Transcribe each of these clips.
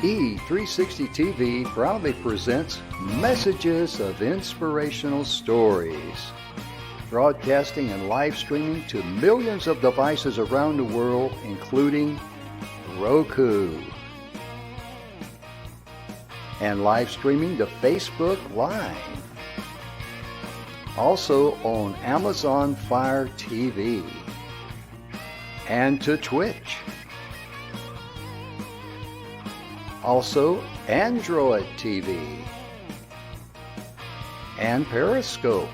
E360 TV proudly presents Messages of Inspirational Stories, broadcasting and live streaming to millions of devices around the world, including Roku, and live streaming to Facebook Live, also on Amazon Fire TV, and to Twitch. Also, Android TV and Periscope.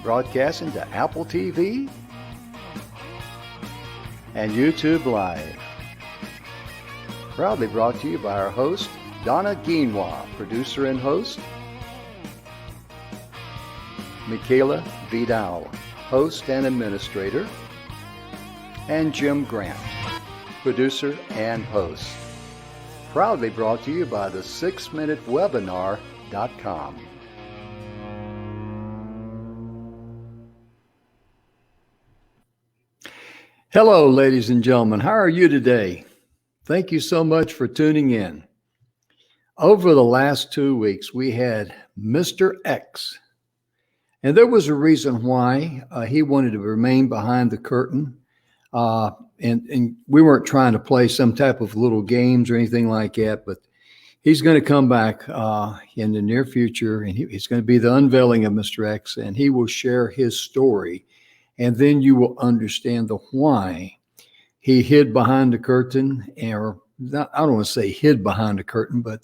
Broadcasting to Apple TV and YouTube Live. Proudly brought to you by our host, Donna Guinois, producer and host, Michaela Vidal, host and administrator, and Jim Grant, producer and host. Proudly brought to you by the 6minutewebinar.com. Hello, ladies and gentlemen. How are you today? Thank you so much for tuning in. Over the last 2 weeks, we had Mr. X, and there was a reason why he wanted to remain behind the curtain. And we weren't trying to play some type of little games or anything like that, but he's going to come back in the near future, and he's going to be the unveiling of Mr. X, and he will share his story, and then you will understand the why he hid behind the curtain, or not, I don't want to say hid behind the curtain, but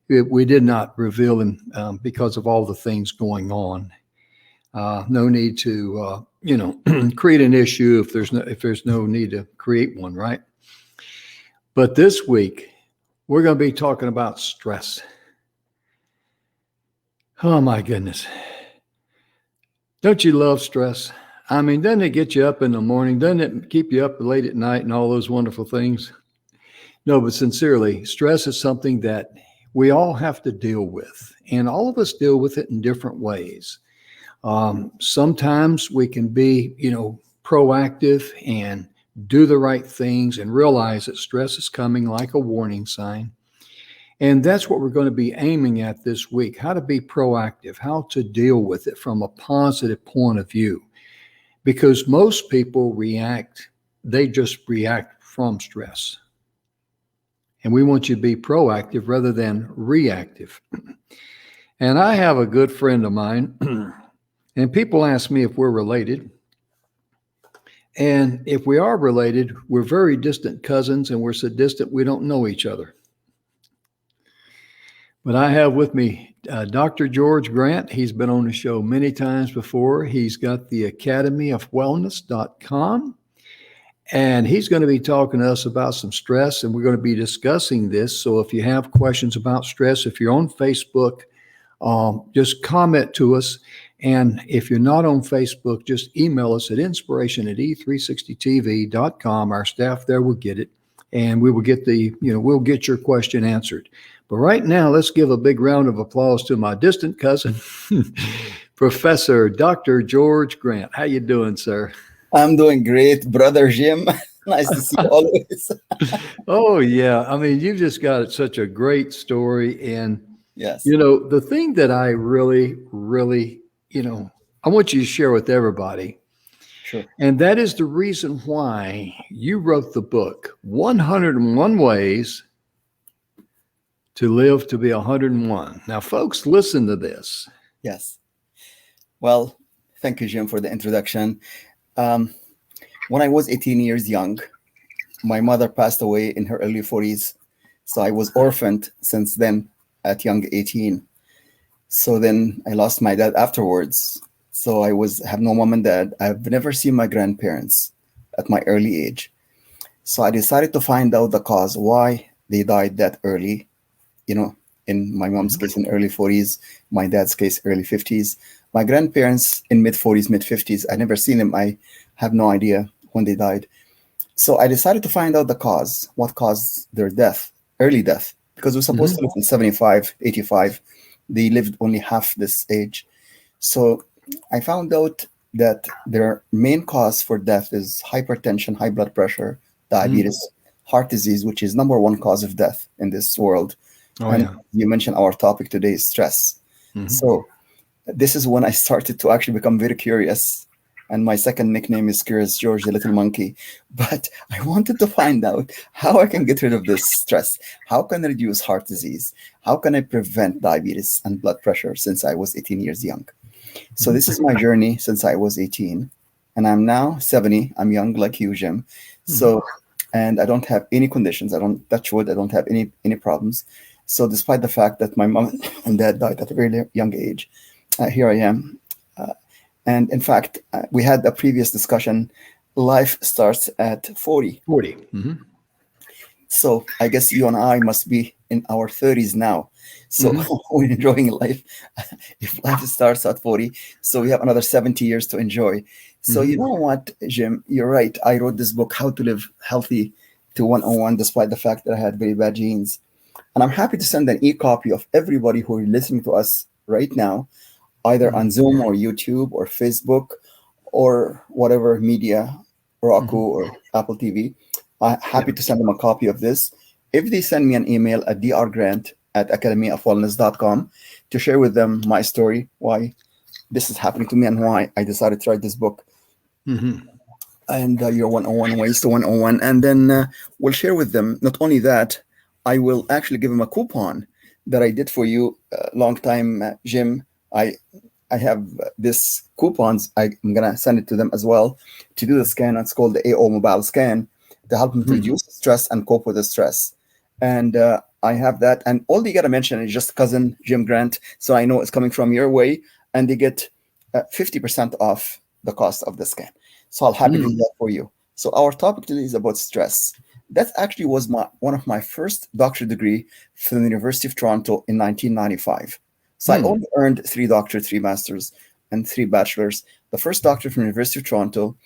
we did not reveal him because of all the things going on. No need to create an issue if there's no need to create one, right? But this week we're going to be talking about stress. Oh my goodness. Don't you love stress? I mean, doesn't it get you up in the morning? Doesn't it keep you up late at night and all those wonderful things? No, but sincerely, stress is something that we all have to deal with, and all of us deal with it in different ways. Sometimes we can be, proactive and do the right things and realize that stress is coming like a warning sign. And that's what we're going to be aiming at this week, how to be proactive, how to deal with it from a positive point of view. Because most people they just react from stress. And we want you to be proactive rather than reactive. And I have a good friend of mine, and people ask me if we're related. And if we are related, we're very distant cousins, and we're so distant we don't know each other. But I have with me Dr. George Grant. He's been on the show many times before. He's got the academyofwellness.com. And he's going to be talking to us about some stress, and we're going to be discussing this. So if you have questions about stress, if you're on Facebook, just comment to us. And if you're not on Facebook, just email us at inspiration@e360tv.com. Our staff there will get it, and we will get we'll get your question answered. But right now, let's give a big round of applause to my distant cousin, Professor Dr. George Grant. How you doing, sir? I'm doing great, Brother Jim. Nice to see you always. Oh, yeah. I mean, you've just got such a great story. And, yes, the thing that I really, I want you to share with everybody. Sure. And that is the reason why you wrote the book, 101 Ways to Live to be 101. Now, folks, listen to this. Yes. Well, thank you, Jim, for the introduction. When I was 18 years young, my mother passed away in her early 40s. So I was orphaned since then at young 18. So then I lost my dad afterwards. So I have no mom and dad. I've never seen my grandparents at my early age. So I decided to find out the cause why they died that early. In my mom's case, in early 40s, my dad's case, early 50s. My grandparents in mid 40s, mid 50s, I never seen them. I have no idea when they died. So I decided to find out the cause, what caused their death, early death, because we're supposed to live in 75, 85. They lived only half this age. So I found out that their main cause for death is hypertension, high blood pressure, diabetes, heart disease, which is number one cause of death in this world. Oh, And yeah. you mentioned our topic today is stress. Mhm. So this is when I started to actually become very curious. And my second nickname is Curious George, the little monkey. But I wanted to find out how I can get rid of this stress. How can I reduce heart disease? How can I prevent diabetes and blood pressure since I was 18 years young? So this is my journey since I was 18. And I'm now 70. I'm young like you, Jim. Mhm. So, and I don't have any conditions. I don't touch wood. I don't have any problems. So despite the fact that my mom and dad died at a very young age, here I am. And in fact, we had a previous discussion. Life starts at 40. 40. Mhm. So I guess you and I must be in our 30s now. So Mhm. we're enjoying life. If life starts at 40, so we have another 70 years to enjoy. So you Mhm. know what, Jim, you're right. I wrote this book, How to Live Healthy to 101, despite the fact that I had very bad genes. And I'm happy to send an e-copy of everybody who is listening to us right now, either Mhm. on Zoom or YouTube or Facebook or whatever media, Roku Mhm. or Apple TV. I'm Yeah. happy to send them a copy of this. If they send me an email at drgrant@academyofwellness.com to share with them my story, why this is happening to me and why I decided to write this book, Mhm. and your 101 ways to 101. And then we'll share with them. Not only that, I will actually give them a coupon that I did for you a long time, Jim. I have this coupons. I'm gonna send it to them as well to do the scan. It's called the AO mobile scan to help them to Mhm. reduce stress and cope with the stress. And I have that. And all they gotta mention is just cousin Jim Grant, so I know it's coming from your way, and they get 50% off the cost of the scan. So I'll happy to do Mm. that for you. So our topic today is about stress. That actually was my one of my first doctorate degree from the University of Toronto in 1995. So I Mm. only earned three doctorates, three masters, and three bachelors. The first doctorate from the University of Toronto.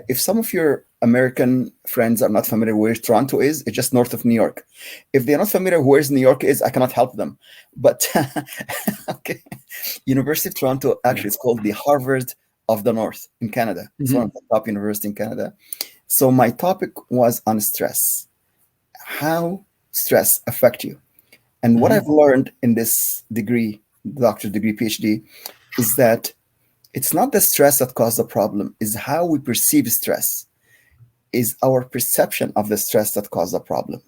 If some of your American friends are not familiar where Toronto is, it's just north of New York. If they're not familiar where New York is, I cannot help them. But okay, University of Toronto Yeah. actually is called the Harvard of the North in Canada. It's one of Mhm. the top universities in Canada. So my topic was on stress, how stress affect you. And what I've Mhm. learned in this degree, doctorate degree, PhD, is that it's not the stress that caused the problem, is how we perceive stress, is our perception of the stress that caused the problem.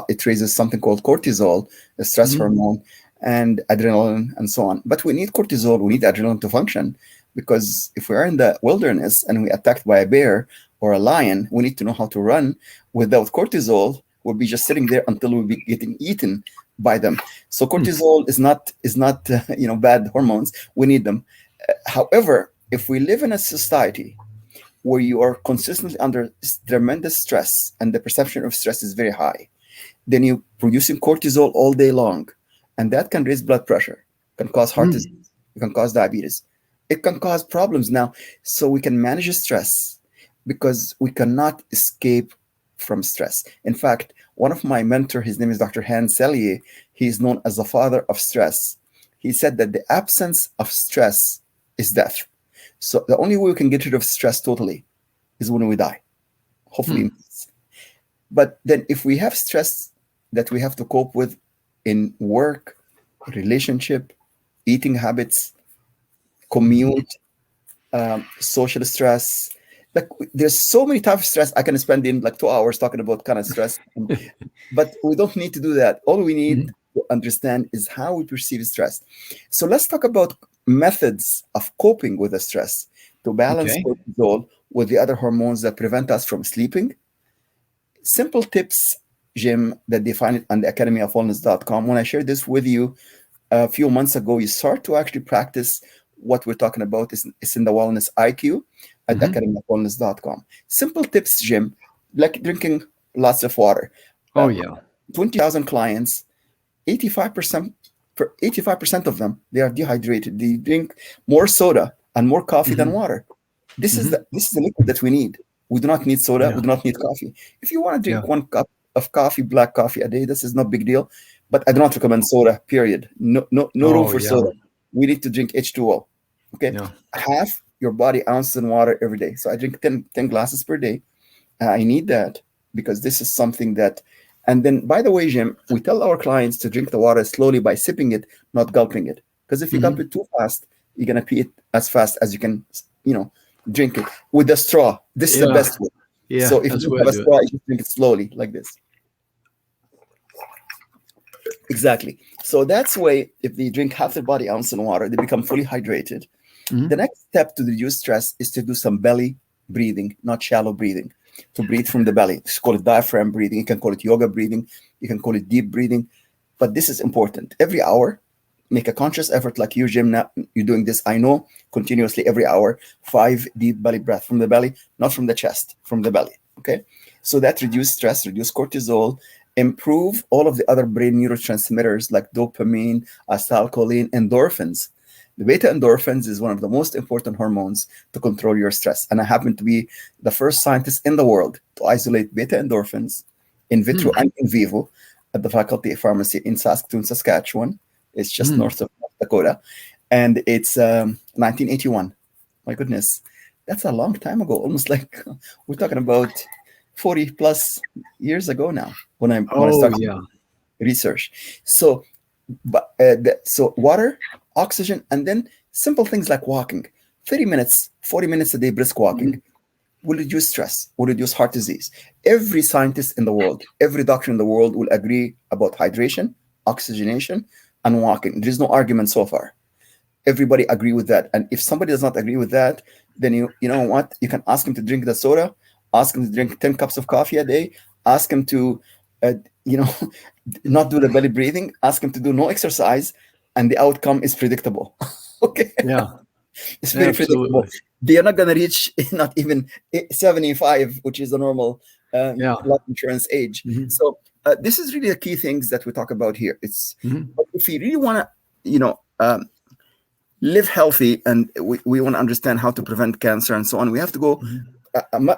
It raises something called cortisol, the stress Mhm. hormone, and adrenaline, and so on. But we need cortisol, we need adrenaline to function, because if we are in the wilderness and we're attacked by a bear or a lion, we need to know how to run. Without cortisol, we'll be just sitting there until we'll be getting eaten by them. So Mm. cortisol is not bad hormones. We need them. However, if we live in a society where you are consistently under tremendous stress and the perception of stress is very high, then you're producing cortisol all day long. And that can raise blood pressure, can cause heart disease, Mm. it can cause diabetes. It can cause problems now. So we can manage stress because we cannot escape from stress. In fact, one of my mentor, his name is Dr. Hans Selye, he is known as the father of stress. He said that the absence of stress is death. So the only way we can get rid of stress totally is when we die, hopefully. Mm. But then if we have stress that we have to cope with in work, relationship, eating habits, Mhm. commute, social stress, like there's so many types of stress. I can spend in like 2 hours talking about kind of stress, but we don't need to do that. All we need Mhm. to understand is how we perceive stress. So let's talk about methods of coping with the stress to balance Okay. cortisol with the other hormones that prevent us from sleeping. Simple tips, Jim, that they find it on the academyofwellness.com. When I shared this with you a few months ago, you start to actually practice what we're talking about. Is in the Wellness IQ at Mhm. academyofwellness.com. Simple tips, Jim, like drinking lots of water. Oh, Uh, yeah. 20,000 clients, 85% 85% of them, they are dehydrated. They drink more soda and more coffee than Mhm. water. This is the Mhm. liquid that we need. We do not need soda. We Yeah. do not need coffee. If you want to Yeah. drink 1 cup of coffee, black coffee a day, this is no big deal. But I do not recommend soda. Period. No, no, no room Oh, for yeah. soda. We need to drink H2O. Okay, Yeah. half your body ounce in water every day. So I drink 10 glasses per day. I need that. because this is something that. And then, by the way, Jim, we tell our clients to drink the water slowly by sipping it, not gulping it. Because if you gulp it too fast, you're gonna pee it as fast as you can, drink it with a straw. This is the best way. Yeah, So if that's you the don't way have to a do straw, it. you just drink it slowly like this. Exactly. So that's why if they drink half their body ounce in water, they become fully hydrated. Mhm. The next step to reduce stress is to do some belly breathing, not shallow breathing. To breathe from the belly. It's called diaphragm breathing. You can call it yoga breathing. You can call it deep breathing. But this is important. Every hour, make a conscious effort like you, Jim. Now you're doing this, I know, continuously every hour. 5 deep belly breath from the belly, not from the chest, from the belly. Okay. So that reduce stress, reduce cortisol, improve all of the other brain neurotransmitters like dopamine, acetylcholine, endorphins. The beta endorphins is one of the most important hormones to control your stress. And I happen to be the first scientist in the world to isolate beta endorphins in vitro and in vivo at the Faculty of Pharmacy in Saskatoon, Saskatchewan. It's just north of North Dakota. And it's 1981. My goodness, that's a long time ago. Almost like we're talking about 40 plus years ago now when I Oh, started yeah. research. So, so water, oxygen, and then simple things like walking. 30 minutes, 40 minutes a day brisk walking will reduce stress, will reduce heart disease. Every scientist in the world, every doctor in the world will agree about hydration, oxygenation, and walking. There's no argument so far. Everybody agree with that. And if somebody does not agree with that, then you know what? You can ask him to drink the soda, ask him to drink 10 cups of coffee a day, ask him to, you know, not do the belly breathing, ask him to do no exercise, and the outcome is predictable. Okay. Yeah, It's very predictable. absolutely. They are not going to reach not even 75, which is the normal Yeah. life insurance age. Mhm. So this is really the key things that we talk about here. It's Mhm. if you really want to, live healthy and we want to understand how to prevent cancer and so on, we have to go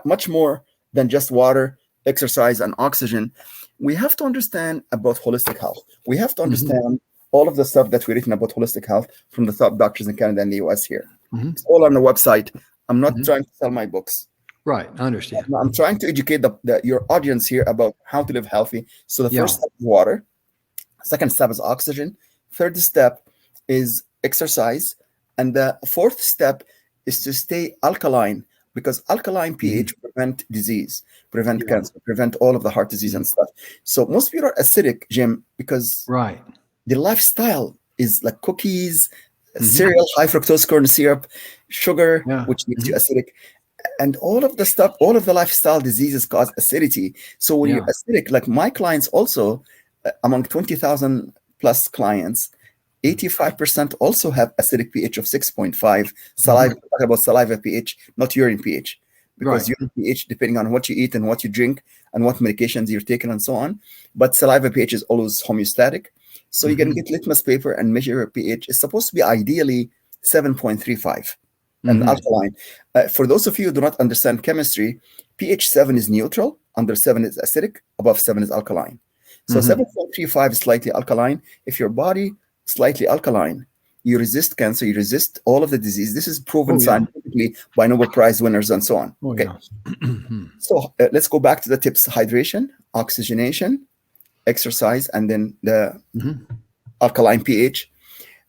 much more than just water, exercise, and oxygen. We have to understand about holistic health. We have to understand all of the stuff that we've written about holistic health from the top doctors in Canada and the US here. It's all on the website. I'm not trying to sell my books. Right, I understand. I'm trying to educate your audience here about how to live healthy. So the Yeah. first step is water. Second step is oxygen. Third step is exercise. And the fourth step is to stay alkaline, because alkaline pH prevent disease, prevent cancer, prevent all of the heart disease and stuff. So most people are acidic, Jim, because Right. the lifestyle is like cookies, cereal, high fructose corn syrup, sugar, Yeah. which makes you acidic. And all of the stuff, all of the lifestyle diseases cause acidity. So when you're acidic, like my clients also, among 20,000 plus clients, 85% also have acidic pH of 6.5. Saliva, talking about saliva pH, not urine pH. Because Right. urine pH, depending on what you eat and what you drink and what medications you're taking and so on. But saliva pH is always homeostatic. So you can get litmus paper and measure your pH. It's supposed to be ideally 7.35 and alkaline. For those of you who do not understand chemistry, pH 7 is neutral, under 7 is acidic, above 7 is alkaline. So 7.35 is slightly alkaline. If your body is slightly alkaline, you resist cancer, you resist all of the disease. This is proven scientifically by Nobel Prize winners and so on. Oh, Okay. yeah. So let's go back to the tips: hydration, oxygenation, exercise, and then the alkaline pH.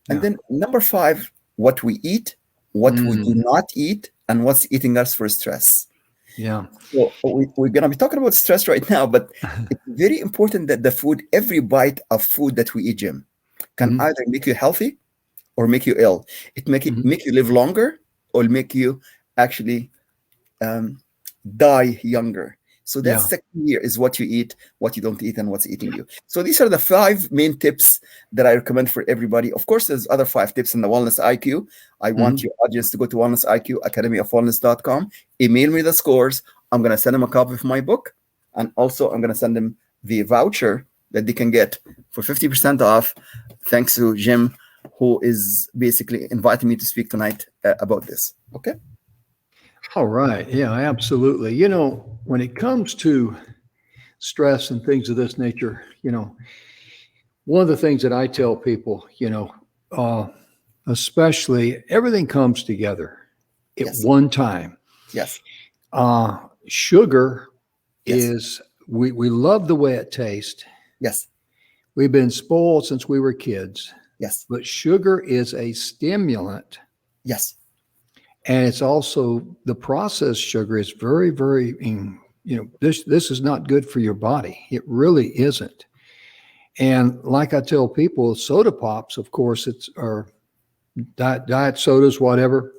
And then number 5, what we eat, what we do not eat, and what's eating us for stress. Yeah. So we're going to be talking about stress right now, but it's very important that the food, every bite of food that we eat, Jim, can either make you healthy or make you ill. It make you live longer or make you actually die younger. So that's Yeah. the key here, is what you eat, what you don't eat, and what's eating you. So these are the 5 main tips that I recommend for everybody. Of course, there's other 5 tips in the Wellness IQ. I want your audience to go to Wellness IQ, academyofwellness.com, email me the scores. I'm going to send them a copy of my book. And also, I'm going to send them the voucher that they can get for 50% off, thanks to Jim, who is basically inviting me to speak tonight about this. Okay? All right. Yeah, absolutely. When it comes to stress and things of this nature, one of the things that I tell people, especially everything comes together at Yes. one time. Yes. Sugar Yes. is we love the way it tastes. Yes. We've been spoiled since we were kids, Yes. but sugar is a stimulant. Yes. And it's also the processed sugar is very, very, this is not good for your body. It really isn't. And like I tell people, soda pops, of course, or diet sodas, whatever.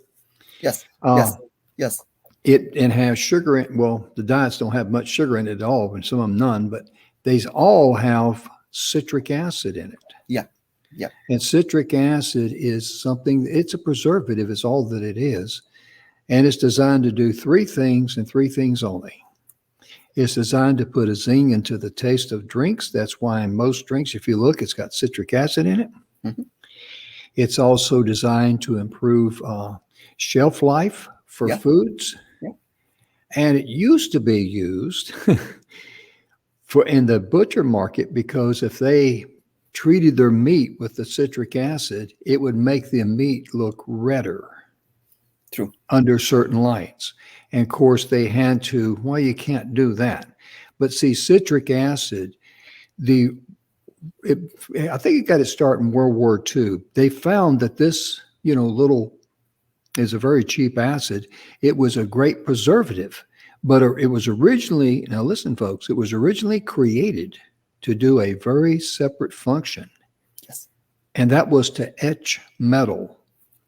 Yes. Uh, Yes. Yes. it has sugar in. Well, the diets don't have much sugar in it at all, and some of them none. But these all have citric acid in it. Yeah. Yeah. And citric acid is something. It's a preservative. Is all that it is, and it's designed to do three things and three things only. It's designed to put a zing into the taste of drinks. That's why in most drinks, if you look, it's got citric acid in it. Mhm. It's also designed to improve shelf life for Yeah. foods. Yeah. And it used to be used for in the butcher market because if they treated their meat with the citric acid, it would make the meat look redder. True. Under certain lights. And of course, they had to, well, you can't do that. But see, citric acid, I think it got its start in World War II. They found that this, little is a very cheap acid. It was a great preservative, but it was originally, now listen, folks, it was originally created to do a very separate function. Yes. And that was to etch metal.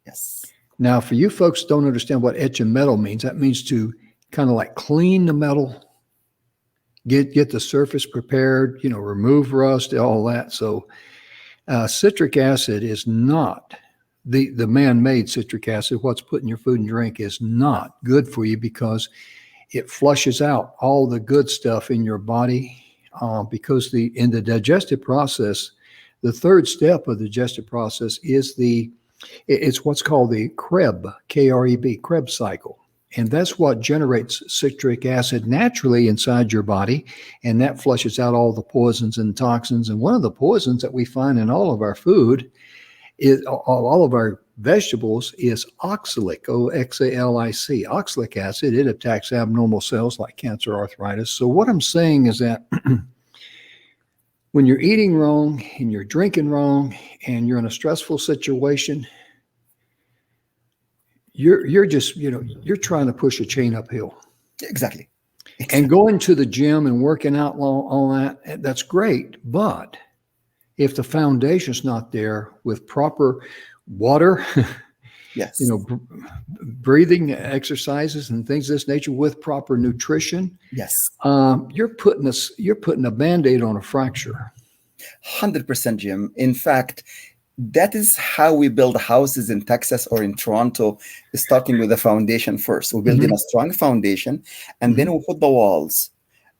Yes. Now, for you folks who don't understand what etch and metal means, that means to kind of like clean the metal, get the surface prepared, remove rust, all that. So citric acid is not, the man-made citric acid, what's put in your food and drink is not good for you because it flushes out all the good stuff in your body because in the digestive process, the third step of the digestive process is it's what's called the Krebs, K-R-E-B, Krebs cycle. And that's what generates citric acid naturally inside your body. And that flushes out all the poisons and toxins. And one of the poisons that we find in all of our food, all of our vegetables, is oxalic, O-X-A-L-I-C, oxalic acid. It attacks abnormal cells like cancer, arthritis. So what I'm saying is that when you're eating wrong and you're drinking wrong and you're in a stressful situation, you're just, you're trying to push a chain uphill. Exactly. And going to the gym and working out all that, that's great. But if the foundation's not there with proper water, Yes. breathing exercises and things of this nature with proper nutrition, Yes. you're putting a Band-Aid on a fracture. 100%, Jim. In fact, that is how we build houses in Texas or in Toronto, starting with the foundation first. We build in a strong foundation, and then we put the walls.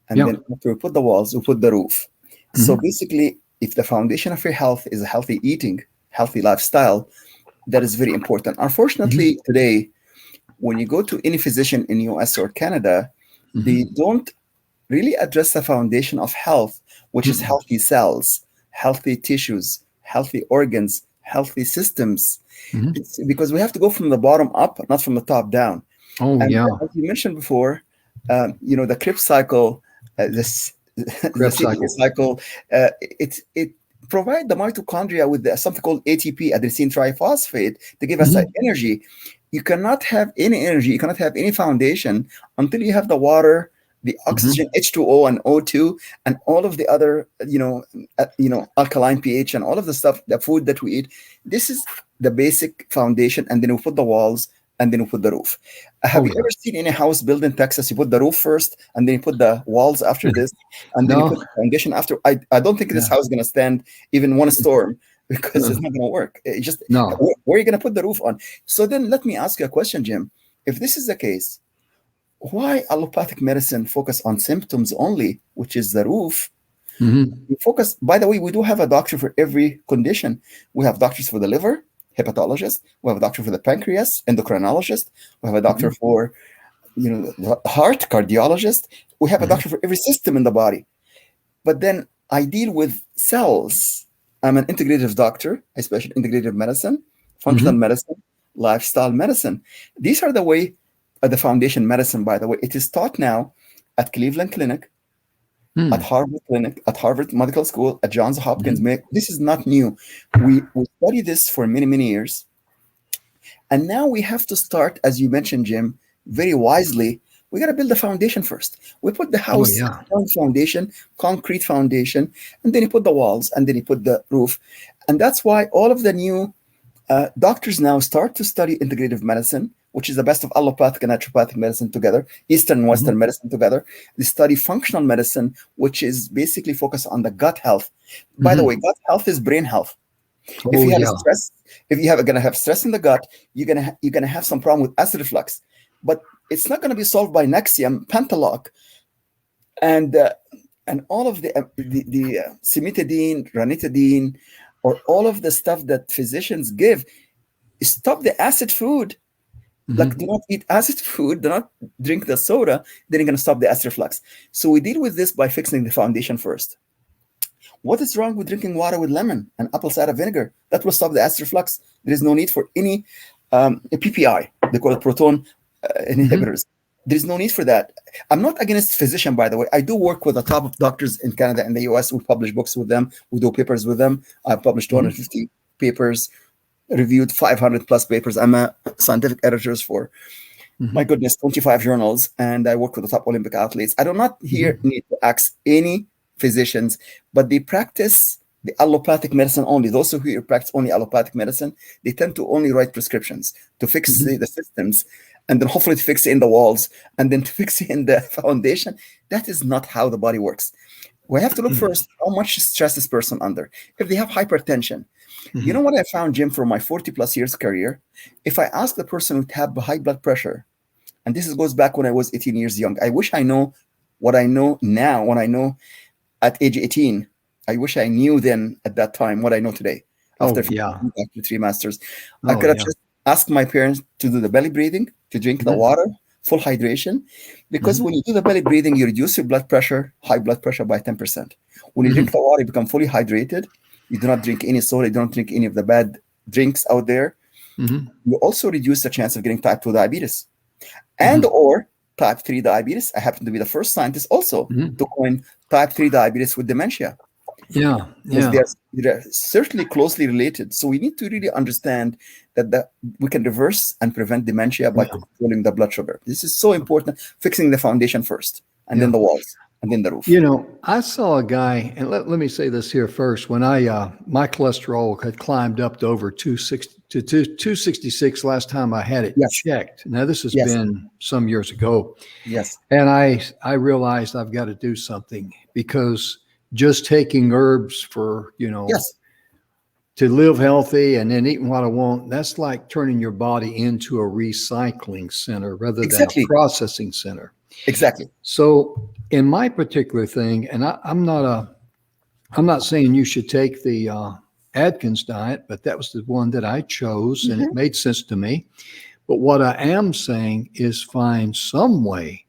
And then after we put the walls, we put the roof. So basically, if the foundation of your health is healthy eating, healthy lifestyle, that is very important. Unfortunately, today, when you go to any physician in US or Canada, they don't really address the foundation of health, which is healthy cells, healthy tissues, healthy organs, healthy systems. It's because we have to go from the bottom up, not from the top down. Oh, and yeah. As you mentioned before, the Krebs cycle, the cycle, it provide the mitochondria with something called ATP, adenosine triphosphate, to give us energy. You cannot have any energy, you cannot have any foundation until you have the water, the oxygen, H2O and O2, and all of the other, alkaline pH and all of the stuff, the food that we eat. This is the basic foundation, and then we put the walls, and then we put the roof. Have you ever seen any house built in Texas? You put the roof first, and then you put the walls after this, and then you put the foundation after. I don't think this house is going to stand even one storm because it's not going to work. It just where are you going to put the roof on? So then let me ask you a question, Jim. If this is the case, why allopathic medicine focus on symptoms only, which is the roof? We focus, by the way, we do have a doctor for every condition. We have doctors for the liver, hepatologist. We have a doctor for the pancreas, endocrinologist. We have a doctor for, the heart, cardiologist. We have a doctor for every system in the body. But then I deal with cells. I'm an integrative doctor. I specialize in integrative medicine, functional medicine, lifestyle medicine. These are the way, the foundation medicine, by the way. It is taught now at Cleveland Clinic, at Harvard Clinic, at Harvard Medical School, at Johns Hopkins. This is not new. We studied this for many, many years. And now we have to start, as you mentioned, Jim, very wisely. We got to build the foundation first. We put the house foundation, concrete foundation, and then you put the walls, and then you put the roof. And that's why all of the new doctors now start to study integrative medicine, which is the best of allopathic and naturopathic medicine together, Eastern and Western medicine together. They study functional medicine, which is basically focused on the gut health. By the way, gut health is brain health. If you have stress, if you are going to have stress in the gut, you're gonna have some problem with acid reflux. But it's not going to be solved by Nexium, Pentaloc, and all of the cimetidine, ranitidine, or all of the stuff that physicians give. Stop the acid food. Like, do not eat acid food, do not drink the soda, then you're going to stop the acid reflux. So we deal with this by fixing the foundation first. What is wrong with drinking water with lemon and apple cider vinegar? That will stop the acid reflux. There is no need for any PPI. They call it proton inhibitors. There is no need for that. I'm not against physician, by the way. I do work with the top doctors in Canada and the US. We publish books with them. We do papers with them. I've published 250 papers, reviewed 500 plus papers. I'm a scientific editor for, my goodness, 25 journals. And I work with the top Olympic athletes. I do not here need to ask any physicians, but they practice the allopathic medicine only. Those who practice only allopathic medicine, they tend to only write prescriptions to fix the systems, and then hopefully to fix it in the walls, and then to fix it in the foundation. That is not how the body works. We have to look first, how much stress this person under. If they have hypertension, you know what I found, Jim, from my 40 plus years career? If I ask the person who have high blood pressure, and this goes back when I was 18 years young, I wish I know what I know now, when I know at age 18, I wish I knew then at that time what I know today. After 3 masters, I could have just asked my parents to do the belly breathing, to drink the water, full hydration. Because when you do the belly breathing, you reduce your blood pressure, high blood pressure by 10%. When you drink the water, you become fully hydrated. You do not drink any soda. You don't drink any of the bad drinks out there. You also reduce the chance of getting type 2 diabetes and or type 3 diabetes. I happen to be the first scientist also to coin type 3 diabetes with dementia. They're certainly closely related. So we need to really understand that we can reverse and prevent dementia by controlling the blood sugar. This is so important, fixing the foundation first, and then the walls, and then the roof. You know, I saw a guy, and let me say this here first. When my cholesterol had climbed up to over 266 last time I had it checked. Now, this has been some years ago. And I realized I've got to do something, because just taking herbs for, to live healthy and then eating what I want, that's like turning your body into a recycling center rather than a processing center. So in my particular thing, and I'm not saying you should take the Atkins diet, but that was the one that I chose and it made sense to me. But what I am saying is find some way,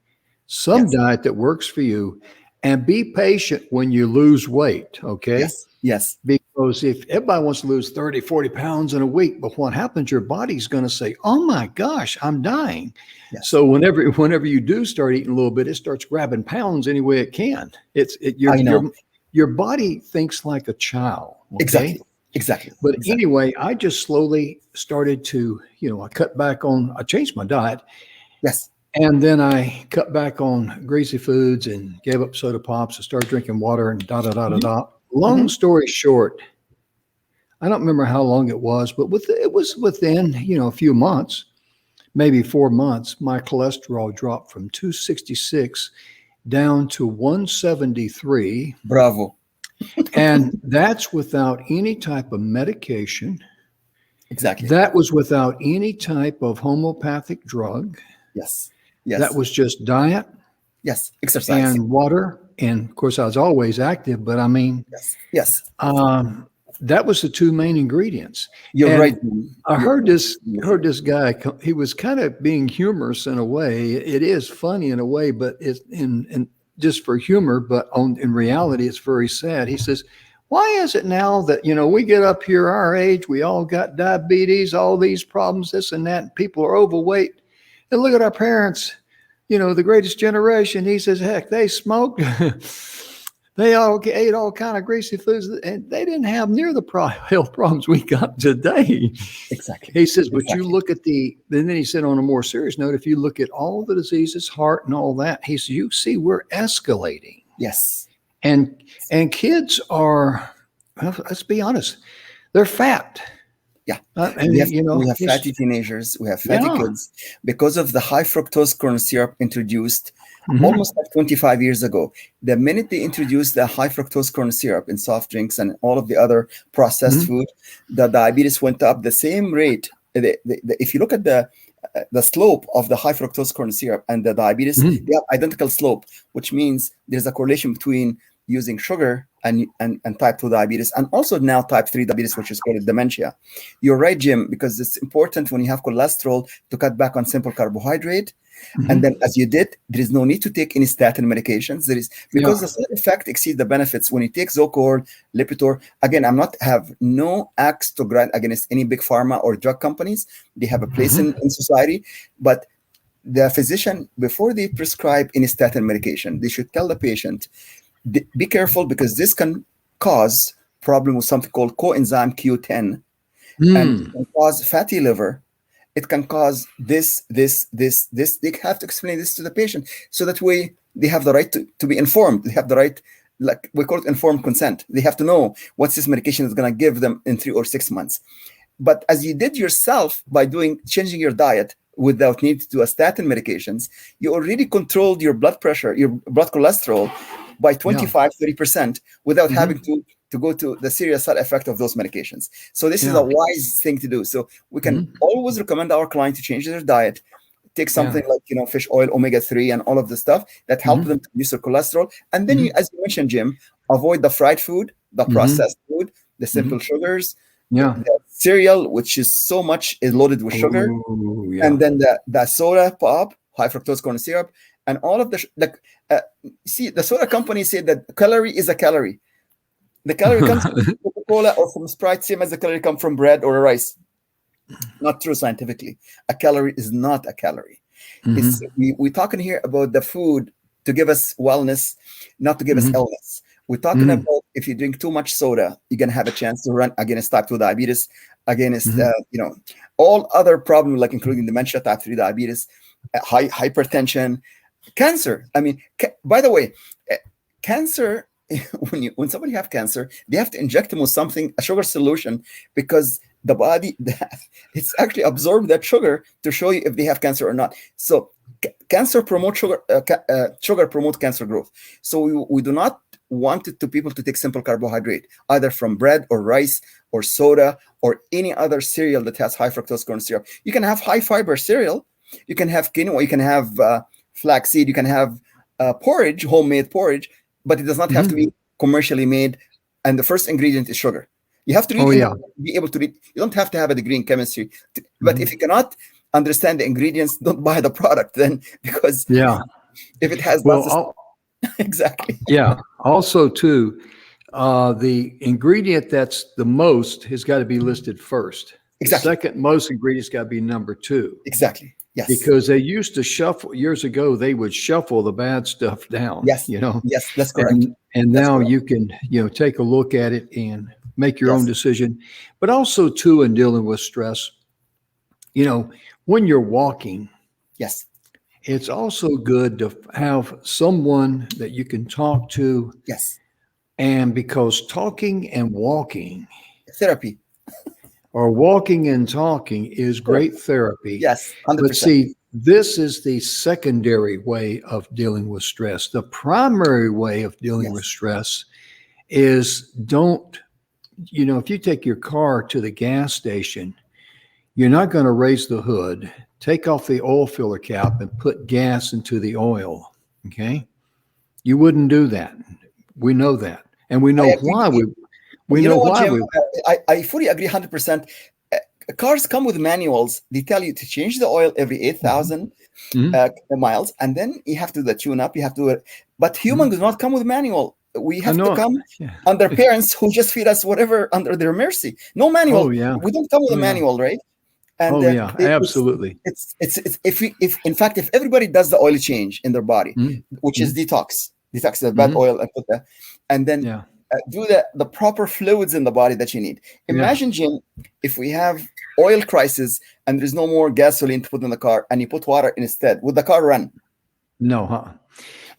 diet that works for you, and be patient when you lose weight. Okay. Because if everybody wants to lose 30, 40 pounds in a week, but what happens, your body's going to say, oh my gosh, I'm dying. So whenever you do start eating a little bit, it starts grabbing pounds any way it can. Your body thinks like a child. Okay? Exactly. But anyway, I just slowly started to, I changed my diet. And then I cut back on greasy foods and gave up soda pops and started drinking water and Long story short, I don't remember how long it was, but it was within, a few months, maybe 4 months, my cholesterol dropped from 266 down to 173. Bravo. And that's without any type of medication. That was without any type of homeopathic drug. That was just diet. Exercise. And water. And of course, I was always active, but I mean, that was the two main ingredients. You're right. I heard this guy, he was kind of being humorous in a way. It is funny in a way, but it's in just for humor, but in reality, it's very sad. He says, why is it now that, we get up here our age, we all got diabetes, all these problems, this and that, and people are overweight. And look at our parents, the greatest generation. He says, heck, they smoked. They all ate all kind of greasy foods, and they didn't have near the health problems we got today. Exactly. He says, but you Exactly. look at and then he said on a more serious note, if you look at all the diseases, heart and all that, he says, you see, we're escalating. Yes. And kids are, well, let's be honest, they're fat. Yeah. And we have fatty teenagers, we have fatty kids because of the high fructose corn syrup introduced almost like 25 years ago. The minute they introduced the high fructose corn syrup in soft drinks and all of the other processed food, the diabetes went up the same rate. If you look at the slope of the high fructose corn syrup and the diabetes, they have identical slope, which means there's a correlation between using sugar and type 2 diabetes, and also now type 3 diabetes, which is called dementia. You're right, Jim, because it's important when you have cholesterol to cut back on simple carbohydrate. And then, as you did, there is no need to take any statin medications. There is, because the side effect exceeds the benefits. When you take Zocor, Lipitor, again, have no axe to grind against any big pharma or drug companies. They have a place in society, but the physician, before they prescribe any statin medication, they should tell the patient, be careful, because this can cause problem with something called coenzyme Q10, and it can cause fatty liver. It can cause this. They have to explain this to the patient, so that way they have the right to be informed. They have the right, like we call it informed consent. They have to know what this medication is going to give them in 3 or 6 months. But as you did yourself by changing your diet without need to do a statin medications, you already controlled your blood pressure, your blood cholesterol by 25-30% without having to go to the serious side effect of those medications. So this is a wise thing to do. So we can always recommend our client to change their diet, take something like fish oil, omega-3, and all of the stuff that help them to reduce their cholesterol. And then, as you mentioned, Jim, avoid the fried food, the processed food, the simple sugars, the cereal, which is loaded with sugar, and then the soda pop, high fructose corn syrup, and all of the see, the soda company said that calorie is a calorie. The calorie comes from Coca-Cola or from Sprite, same as the calorie comes from bread or rice. Not true scientifically. A calorie is not a calorie. We're talking here about the food to give us wellness, not to give us illness. We're talking about if you drink too much soda, you're going to have a chance to run against type 2 diabetes, against all other problems, like including dementia, type 3 diabetes, hypertension, cancer. I mean, by the way, cancer, when somebody have cancer, they have to inject them with something, a sugar solution, because the body, it's actually absorbed that sugar to show you if they have cancer or not. So cancer promotes sugar, sugar promotes cancer growth. So we do not want people to take simple carbohydrate, either from bread or rice or soda or any other cereal that has high fructose corn syrup. You can have high fiber cereal. You can have quinoa. You can have flaxseed. You can have porridge, homemade porridge, but it does not have to be commercially made. And the first ingredient is sugar. You have to be able to read. You don't have to have a degree in chemistry. But if you cannot understand the ingredients, don't buy the product then, because if it has exactly. Also, too, the ingredient that's the most has got to be listed first. Exactly. The second most ingredient's got to be number 2. Exactly. Yes. Because they used to shuffle years ago. They would shuffle the bad stuff down. Yes. Yes, that's correct. And now you can take a look at it and make your own decision. But also, too, in dealing with stress, when you're walking, it's also good to have someone that you can talk to. Yes. And because talking and walking, therapy, or walking and talking is great therapy. Yes, 100%. But see, this is the secondary way of dealing with stress. The primary way of dealing with stress is if you take your car to the gas station, you're not going to raise the hood, take off the oil filler cap, and put gas into the oil. Okay? You wouldn't do that. We know that. And we know why I fully agree 100%. Cars come with manuals. They tell you to change the oil every 8,000 miles, and then you have to do the tune-up. You have to, but human does not come with manual. We have to come under parents who just feed us whatever under their mercy. No manual. We don't come with a manual, right? And absolutely. It's if in fact, if everybody does the oil change in their body, which is detox, detox the bad oil, and put that, and then Yeah. do the proper fluids in the body that you need. Imagine, Jim, if we have oil crisis and there's no more gasoline to put in the car, and you put water instead, would the car run? No, huh?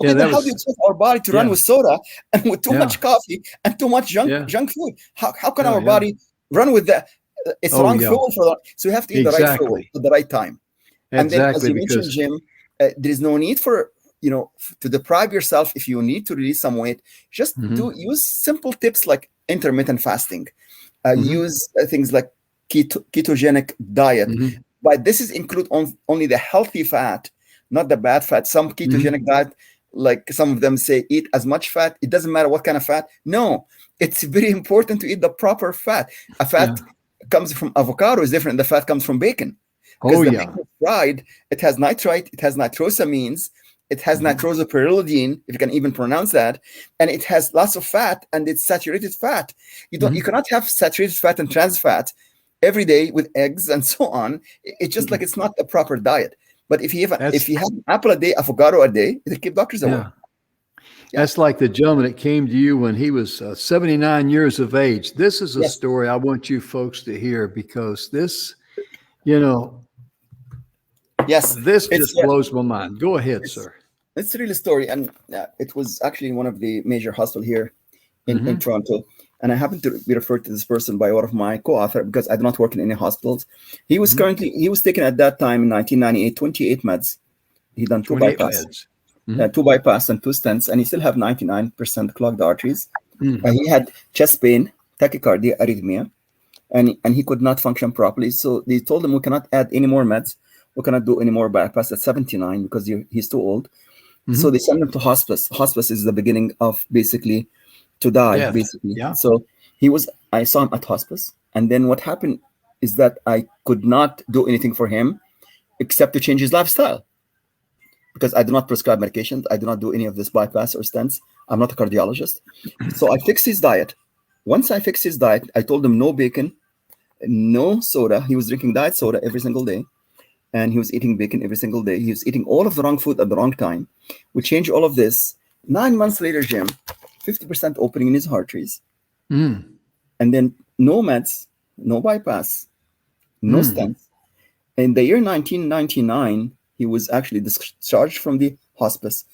Okay, Yeah, then how do you expect our body to run with soda and with too much coffee and too much junk food? How can our body run with that? It's wrong fuel for that. So you have to eat the right fuel at the right time. And then, as you mentioned, Jim, there is no need for to deprive yourself. If you need to release some weight, just use simple tips like intermittent fasting. Use things like ketogenic diet. But this is include only the healthy fat, not the bad fat. Some ketogenic diet, like some of them say, eat as much fat. It doesn't matter what kind of fat. No, it's very important to eat the proper fat. A fat comes from avocado is different. The fat comes from bacon. Because the bacon is fried, it has nitrite, it has nitrosamines, it has nitrosopyridine, if you can even pronounce that, and it has lots of fat, and it's saturated fat. You cannot have saturated fat and trans fat every day with eggs and so on. It's just like it's not a proper diet. But if you have an apple a day, avocado a day, it'll keep doctors away. That's like the gentleman that came to you when he was 79 years of age. This is a story I want you folks to hear, because this, this just blows my mind. Go ahead, sir. It's really a story. And it was actually in one of the major hospitals here in Toronto. And I happen to be referred to this person by one of my co-authors, because I do not work in any hospitals. He was he was taking at that time in 1998, 28 meds. He done 2 bypass. 2 bypass and 2 stents, and he still have 99% clogged arteries. He had chest pain, tachycardia, arrhythmia, and he could not function properly. So they told him, we cannot add any more meds. We cannot do any more bypass at 79 because he's too old. So they sent him to hospice. Hospice is the beginning of basically to die, basically. So I saw him at hospice. And then what happened is that I could not do anything for him except to change his lifestyle, because I do not prescribe medications. I do not do any of this bypass or stents. I'm not a cardiologist. So I fixed his diet. Once I fixed his diet, I told him no bacon, no soda. He was drinking diet soda every single day, and he was eating bacon every single day. He was eating all of the wrong food at the wrong time. We changed all of this. 9 months later, Jim, 50% opening in his arteries. And then no meds, no bypass, no stents. In the year 1999, he was actually discharged from the hospice.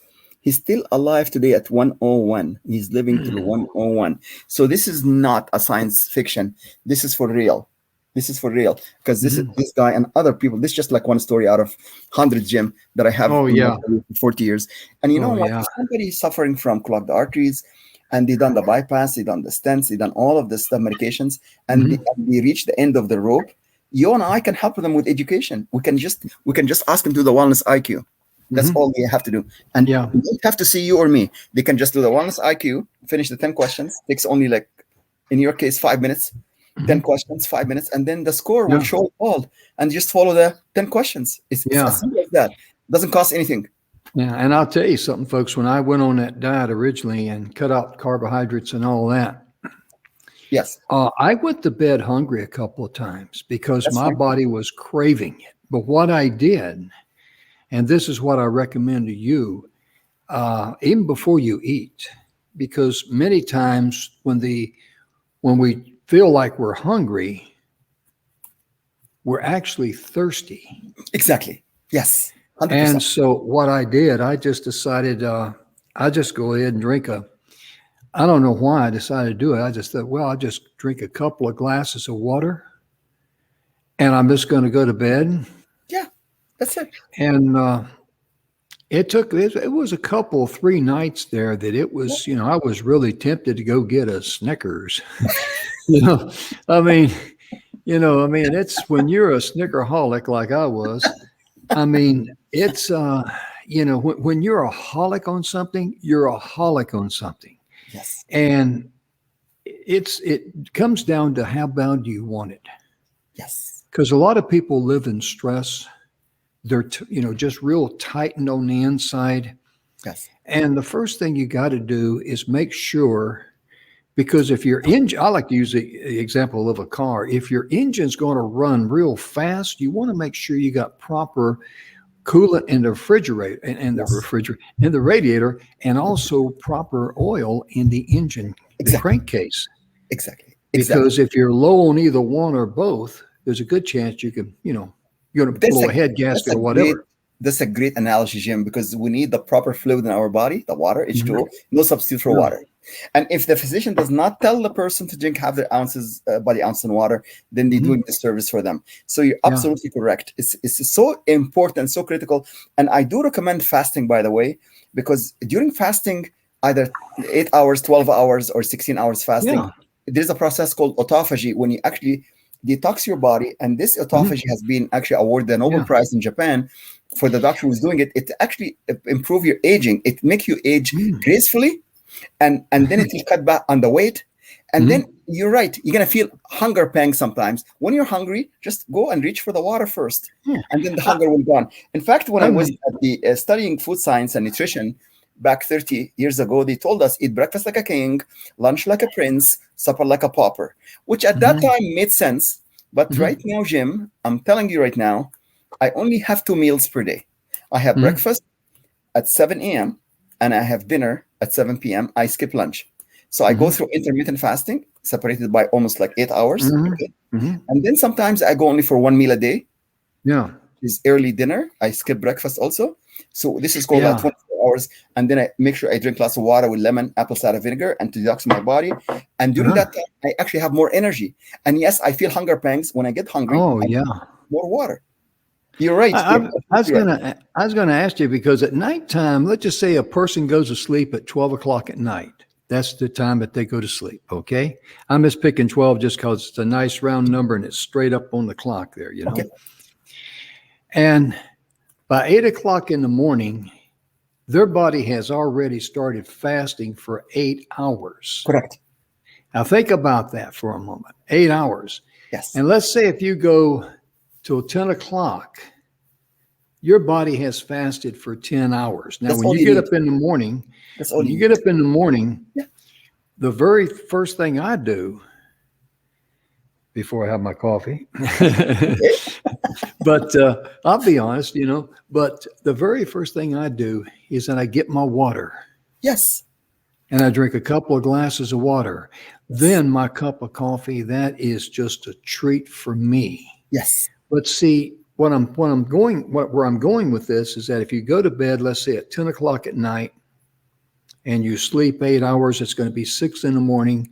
He's still alive today at 101. He's living till 101. So this is not a science fiction. This is for real. This is for real, because this is this guy and other people. This is just like one story out of 100, Jim, that I have for 40 years. And you know what? If somebody is suffering from clogged arteries, and they done the bypass, they done the stents, they done all of the stuff, medications, and they reach the end of the rope, you and I can help them with education. We can just ask them to do the wellness IQ. That's all they have to do. And they don't have to see you or me. They can just do the wellness IQ, finish the 10 questions. Takes only, like, in your case, 5 minutes. 10 questions, 5 minutes, and then the score will show all. And just follow the 10 questions. It's as simple as that. Doesn't cost anything. Yeah, and I'll tell you something, folks. When I went on that diet originally and cut out carbohydrates and all that, I went to bed hungry a couple of times because my body was craving it. But what I did, and this is what I recommend to you, even before you eat, because many times when we feel like we're hungry, we're actually thirsty. Exactly. Yes. 100%. And so what I did, I just decided I just go ahead and drink I don't know why I decided to do it. I just thought, well, I'll just drink a couple of glasses of water and I'm just going to go to bed. Yeah, that's it. And it was a couple, 3 nights there that it was, I was really tempted to go get a Snickers. I mean, it's when you're a Snickeraholic like I was, I mean, it's, when you're a holic on something, you're a holic on something. Yes. And it comes down to how bad do you want it? Yes. Because a lot of people live in stress. They're, just real tightened on the inside. Yes. And the first thing you got to do is make sure, because if your engine, I like to use the example of a car. If your engine's going to run real fast, you want to make sure you got proper coolant in the refrigerator and the Yes. refrigerator and the radiator, and also proper oil in the engine, the Exactly. crankcase. Exactly. Exactly. Because if you're low on either one or both, there's a good chance you can, you're going to That's blow a a head that's gasket a or great whatever. that's a great analogy, Jim, because we need the proper fluid in our body, the water, Mhm. H2O, no substitute for Yeah. water. And if the physician does not tell the person to drink half their ounces, body ounce in water, then they're Mhm. doing disservice for them. So you're Yeah. absolutely correct. It's so important, so critical. And I do recommend fasting, by the way, because during fasting, either 8 hours, 12 hours, or 16 hours fasting, Yeah. there's a process called autophagy when you actually detox your body. And this Mhm. autophagy has been actually awarded the Nobel Yeah. Prize in Japan for the doctor who's doing it. It actually improve your aging. It make you age Mm. gracefully, and then it will cut back on the weight. And then Mhm. you're right, you're gonna feel hunger pangs sometimes. When you're hungry, just go and reach for the water first, Yeah. and then the I, hunger will go on. In fact, when I I was mean, at the studying food science and nutrition back 30 years ago, they told us eat breakfast like a king, lunch like a prince, supper like a pauper, which at that mhm. time made sense. But Mhm. right now, Jim, I'm telling you right now, I only have 2 meals per day. I have Mhm. breakfast at 7 a.m. and I have dinner at 7 p.m. I skip lunch. So I go Mhm. through intermittent fasting, separated by almost like 8 hours. Mhm. Okay. Mhm. And then sometimes I go only for 1 meal a day, Yeah. is early dinner. I skip breakfast also. So this is called Yeah. 24 hours. And then I make sure I drink lots of water with lemon, apple cider vinegar, and to detox my body. And during Uh-huh. that time, I actually have more energy. And yes, I feel hunger pangs. When I get hungry, Oh, I drink yeah. more water. You're right. I, You're I, I was absolutely right. gonna I was gonna ask you because at nighttime, let's just say a person goes to sleep at 12 o'clock at night. That's the time that they go to sleep. Okay, I'm just picking 12 just because it's a nice round number and it's straight up on the clock there. Okay. And by 8 o'clock in the morning, their body has already started fasting for 8 hours. Correct. Now think about that for a moment. 8 hours, Yes. and let's say if you go till 10 o'clock, your body has fasted for 10 hours. Now, That's when all you you get need. up in the morning, That's all you need. Yeah. the very first thing I do before I have my coffee, Okay. but I'll be honest, but the very first thing I do is that I get my water Yes. and I drink a couple of glasses of water. Yes. Then my cup of coffee, that is just a treat for me. Yes. But see, where I'm going with this is that if you go to bed, let's say at 10 o'clock at night, and you sleep 8 hours, it's going to be 6 in the morning.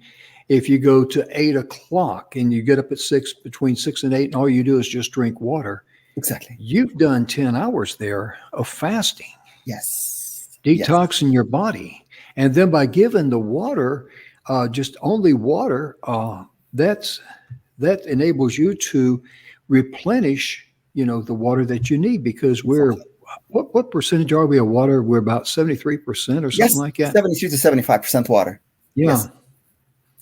If you go to 8 o'clock and you get up at between 6 and 8, and all you do is just drink water, Exactly. you've done 10 hours there of fasting, Yes. Yes. detoxing your body. And then by giving the water, just only water, that enables you to replenish, the water that you need because Exactly. what percentage are we of water? We're about 73% or something Yes. like that. 73 to 75% water. Yeah. Yes.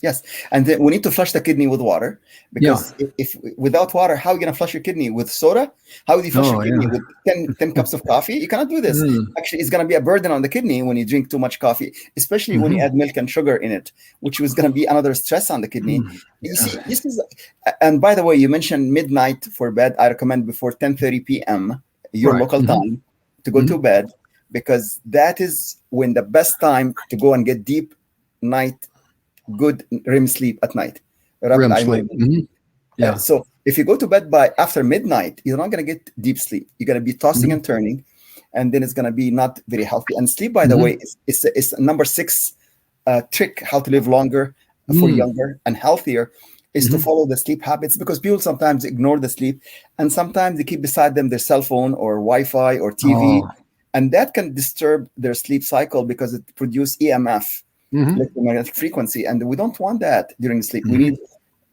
Yes. And then we need to flush the kidney with water, Yeah. because if without water, how are you going to flush your kidney? With soda? How do you flush your Oh, kidney? yeah. With 10 cups of coffee? You cannot do this. Mm. Actually, it's going to be a burden on the kidney when you drink too much coffee, especially when you Mhm. add milk and sugar in it, which was going to be another stress on the kidney. Mm. You Yeah. see, this is, and by the way, you mentioned midnight for bed. I recommend before 10:30 p.m. your Right. local Mhm. time to go to Mhm. bed, because that is when the best time to go and get deep night, good REM sleep at night. Rapid REM eye sleep. movement. Mhm. Yeah. So if you go to bed by after midnight, you're not going to get deep sleep. You're going to be tossing Mhm. and turning, and then it's going to be not very healthy. And sleep, by the way, Mhm. is number 6 trick how to live longer, for Mm. younger and healthier, is to Mhm. follow the sleep habits, because people sometimes ignore the sleep, and sometimes they keep beside them their cell phone or Wi-Fi or TV, Oh. and that can disturb their sleep cycle because it produces EMF, Mhm. electromagnetic frequency, and we don't want that during sleep. We Mhm. need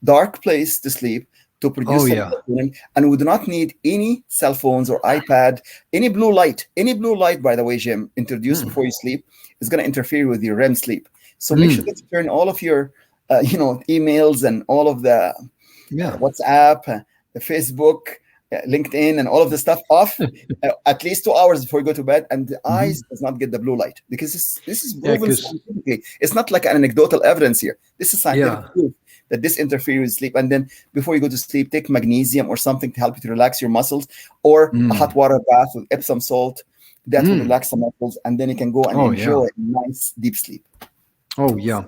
dark place to sleep to Oh, produce yeah. serotonin, and we do not need any cell phones or iPad, any blue light. Any blue light, by the way, Jim, introduced Mm. before you sleep is going to interfere with your REM sleep. So make sure Mm. that you turn all of your, emails and all of the Yeah. WhatsApp, the Facebook, LinkedIn, and all of the stuff off at least 2 hours before you go to bed. And the eyes Mhm. does not get the blue light, because this is Yeah, proven 'cause scientifically. It's not like anecdotal evidence here. This is scientific yeah. proof that this interferes with sleep. And then before you go to sleep, take magnesium or something to help you to relax your muscles, or a hot water bath with Epsom salt. That will relax the muscles, and then you can go and enjoy a nice deep sleep. Oh yeah,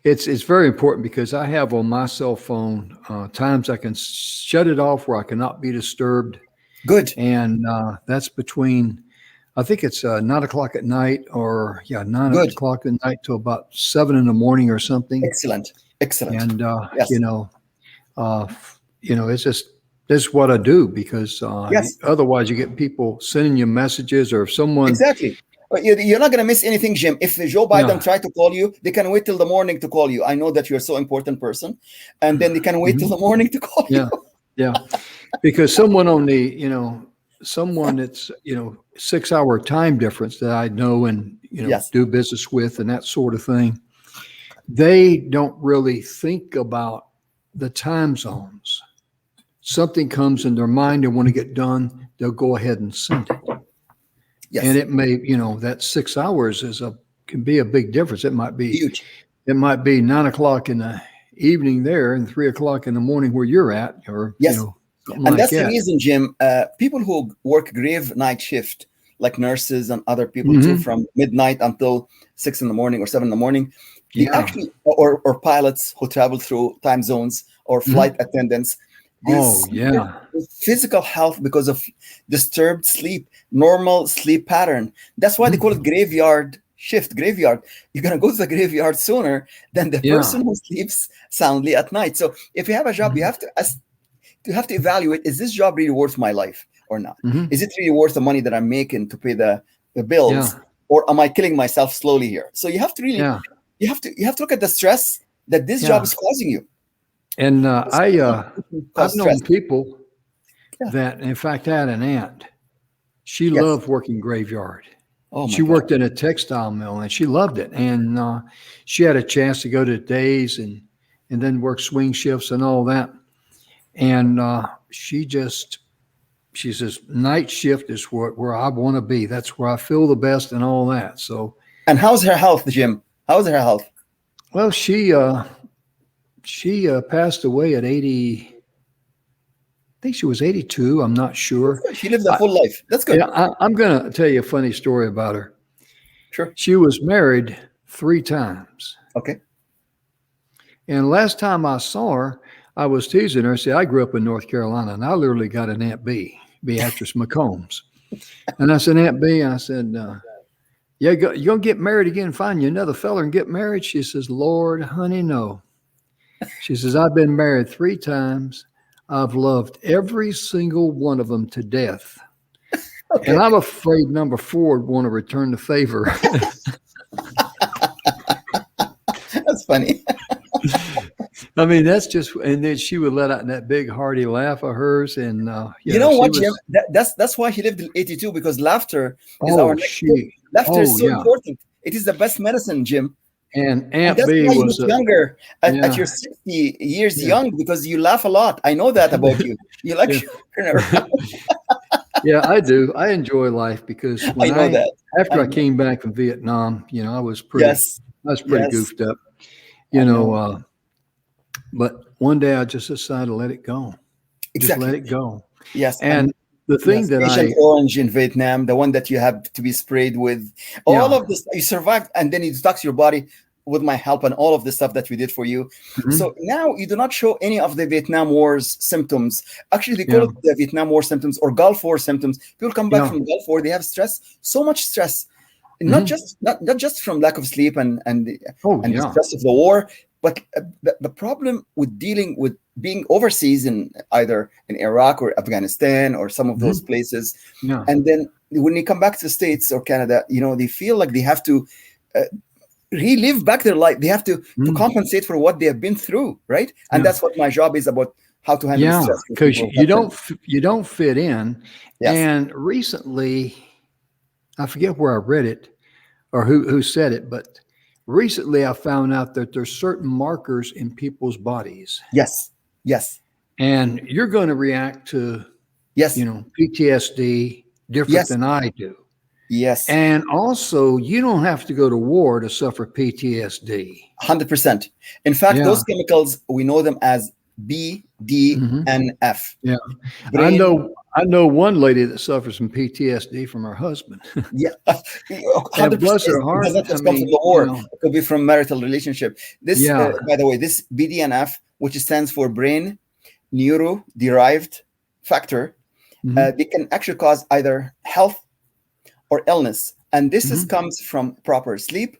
it's very important because I have on my cell phone times I can shut it off where I cannot be disturbed. Good. And that's between, I think it's 9 o'clock at night, or 9 o'clock at night to about 7 in the morning or something. Excellent. And Yes. It's just this is what I do because Yes. otherwise you get people sending you messages, or if someone Exactly. But you're not going to miss anything, Jim. If Joe Biden tried to call you, they can wait till the morning to call you. I know that you're so important person, and then they can wait till the morning to call you. Yeah, because someone on the someone that's 6-hour time difference that I know and do business with and that sort of thing, they don't really think about the time zones. Something comes in their mind, they want to get done, they'll go ahead and send it. Yes. And it may, that 6 hours can be a big difference. It might be huge. It might be 9 o'clock in the evening there and 3 o'clock in the morning where you're at, or something and like that's that. the reason, Jim. People who work grave night shift, like nurses and other people too, from midnight until 6 in the morning or 7 in the morning, they actually, or pilots who travel through time zones, or flight attendants. Physical health because of disturbed sleep, normal sleep pattern. That's why they call it graveyard shift. Graveyard. You're going to go to the graveyard sooner than the person who sleeps soundly at night. So if you have a job, you have to evaluate, is this job really worth my life or not? Is it really worth the money that I'm making to pay the bills, or am I killing myself slowly here? So you have to really you have to look at the stress that this job is causing you. And I've known people that, in fact, I had an aunt. She loved working graveyard. She worked in a textile mill and she loved it. And she had a chance to go to days and then work swing shifts and all that. And she says, night shift is where I want to be. That's where I feel the best and all that. So. And how's her health, Jim? How's her health? Well, she passed away at 80. I think she was 82. I'm not sure. She lived a full life. That's good. Yeah, I'm going to tell you a funny story about her. Sure. She was married 3 times. Okay. And last time I saw her, I was teasing her. See, I grew up in North Carolina, and I literally got an Aunt B, Beatrice McCombs. And I said, Aunt B, I said, you're going to get married again, find you another fella and get married? She says, Lord, honey, no. She says, I've been married 3 times. I've loved every single one of them to death. Okay. And I'm afraid number 4 would want to return the favor. That's funny. I mean, that's just, and then she would let out that big hearty laugh of hers. And you know what, Jim? That's why she lived till 82, because laughter is our next laughter is so important. It is the best medicine, Jim. And Aunt B was younger at your 60 years young, because you laugh a lot. I know that about you. You like Yeah, I do. I enjoy life because when after I came back from Vietnam, I was pretty goofed up, but one day I just decided to let it go. Just let it go. Yes. And the thing that Agent Orange in Vietnam, the one that you have to be sprayed with, all of this, you survived, and then you detox your body with my help and all of the stuff that we did for you. So now you do not show any of the Vietnam War's symptoms. Actually, they call it the Vietnam War symptoms or Gulf War symptoms. People come back from Gulf War, they have stress, so much stress, not just from lack of sleep and the stress of the war, but the problem with dealing with being overseas in either in Iraq or Afghanistan or some of those places. And then when they come back to the States or Canada, they feel like they have to relive back their life. They have to compensate for what they have been through, right? And that's what my job is about, how to handle stress. Because you don't fit in. Yes. And recently, I forget where I read it or who said it, but recently I found out that there's certain markers in people's bodies. Yes. And you're going to react to PTSD different than I do. Yes. And also, you don't have to go to war to suffer PTSD. 100%. In fact, Yeah. those chemicals, we know them as B, D, Mhm. and F. Yeah. Brain, I know one lady that suffers from PTSD from her husband. yeah, And 100%. bless her It does heart. not I just come from mean, the war. It could be from marital relationship. This, yeah. by the way, this BDNF, which stands for brain neuro-derived factor, Mhm. they can actually cause either health or illness. And this is, Mhm. comes from proper sleep,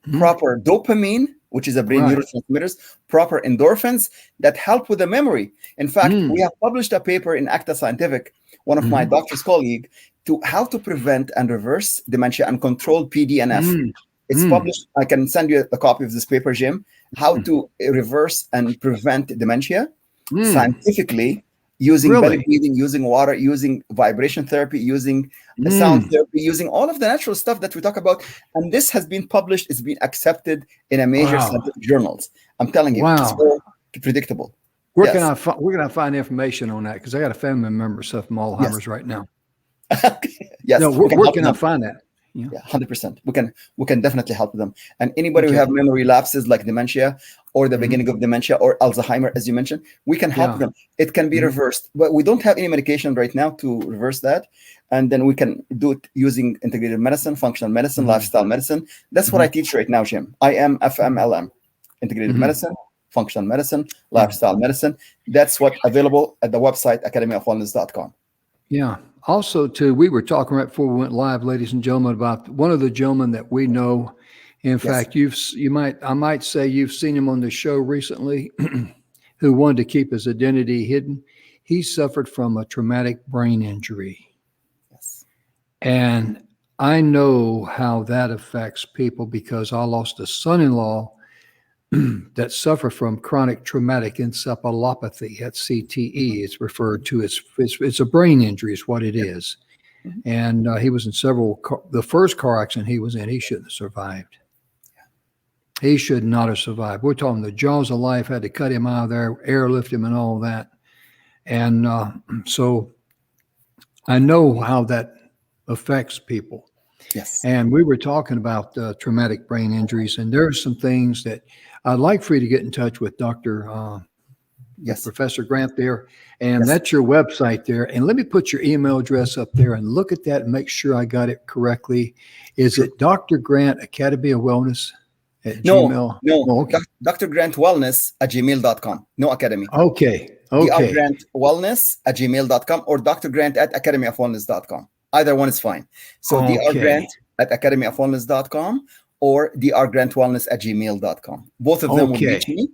Mhm. proper dopamine, which is a brain Right. neurotransmitters, proper endorphins that help with the memory. In fact, Mm. we have published a paper in Acta Scientific, one of my Mhm. doctor's colleague, to how to prevent and reverse dementia and control PDNF. Mm. It's Mm. published. I can send you a copy of this paper, Jim. How to reverse and prevent dementia Mm. scientifically using belly Really? breathing, using water, using vibration therapy, using sound Mm. therapy, using all of the natural stuff that we talk about. And this has been published, it's been accepted in a major Wow. scientific journals. I'm telling you, it's Wow. all predictable. Where can Yes. where can I find information on that? Because I got a family member suffering from Yes. Alzheimer's right now. Yes. No, We can where help can I them. find that? Yeah. Yeah, 100%. We can definitely help them. And anybody who Okay. have memory lapses like dementia or the Mhm. beginning of dementia or Alzheimer, as you mentioned, we can help Yeah. them. It can be Mhm. reversed, but we don't have any medication right now to reverse that. And then we can do it using integrated medicine, functional medicine, Mhm. lifestyle medicine. That's what I teach right now, Jim. I am FMLM, integrated Mhm. medicine, functional medicine, Yeah. lifestyle medicine. That's what available at the website academyofwellness.com. Yeah. Also, too, we were talking right before we went live, ladies and gentlemen, about one of the gentlemen that we know. In Yes. fact, I might say you've seen him on the show recently, who wanted to keep his identity hidden. He suffered from a traumatic brain injury, Yes. and I know how that affects people because I lost a son-in-law that suffer from chronic traumatic encephalopathy. That's CTE. It's referred to as it's a brain injury. Is what it is. Mhm. And he was in the first car accident he was in. He shouldn't have survived. He should not have survived. We're talking the jaws of life had to cut him out of there, airlift him, and all that. And so I know how that affects people. Yes. And we were talking about traumatic brain injuries, and there are some things that I'd like for you to get in touch with with Yes. Professor Grant there, and Yes. that's your website there. And let me put your email address up there and look at that and make sure I got it correctly. Is Sure. it Dr. Grant Academy of Wellness at No, Gmail? no. Oh, okay. Dr. Grant Wellness at gmail.com. No academy. Okay. Okay. Grant Wellness at gmail.com or Dr. Grant at academyofwellness.com. Either one is fine. So Dr. Okay. Grant at academyofwellness.com or drgrantwellness at gmail.com. Both of them will reach Okay. me,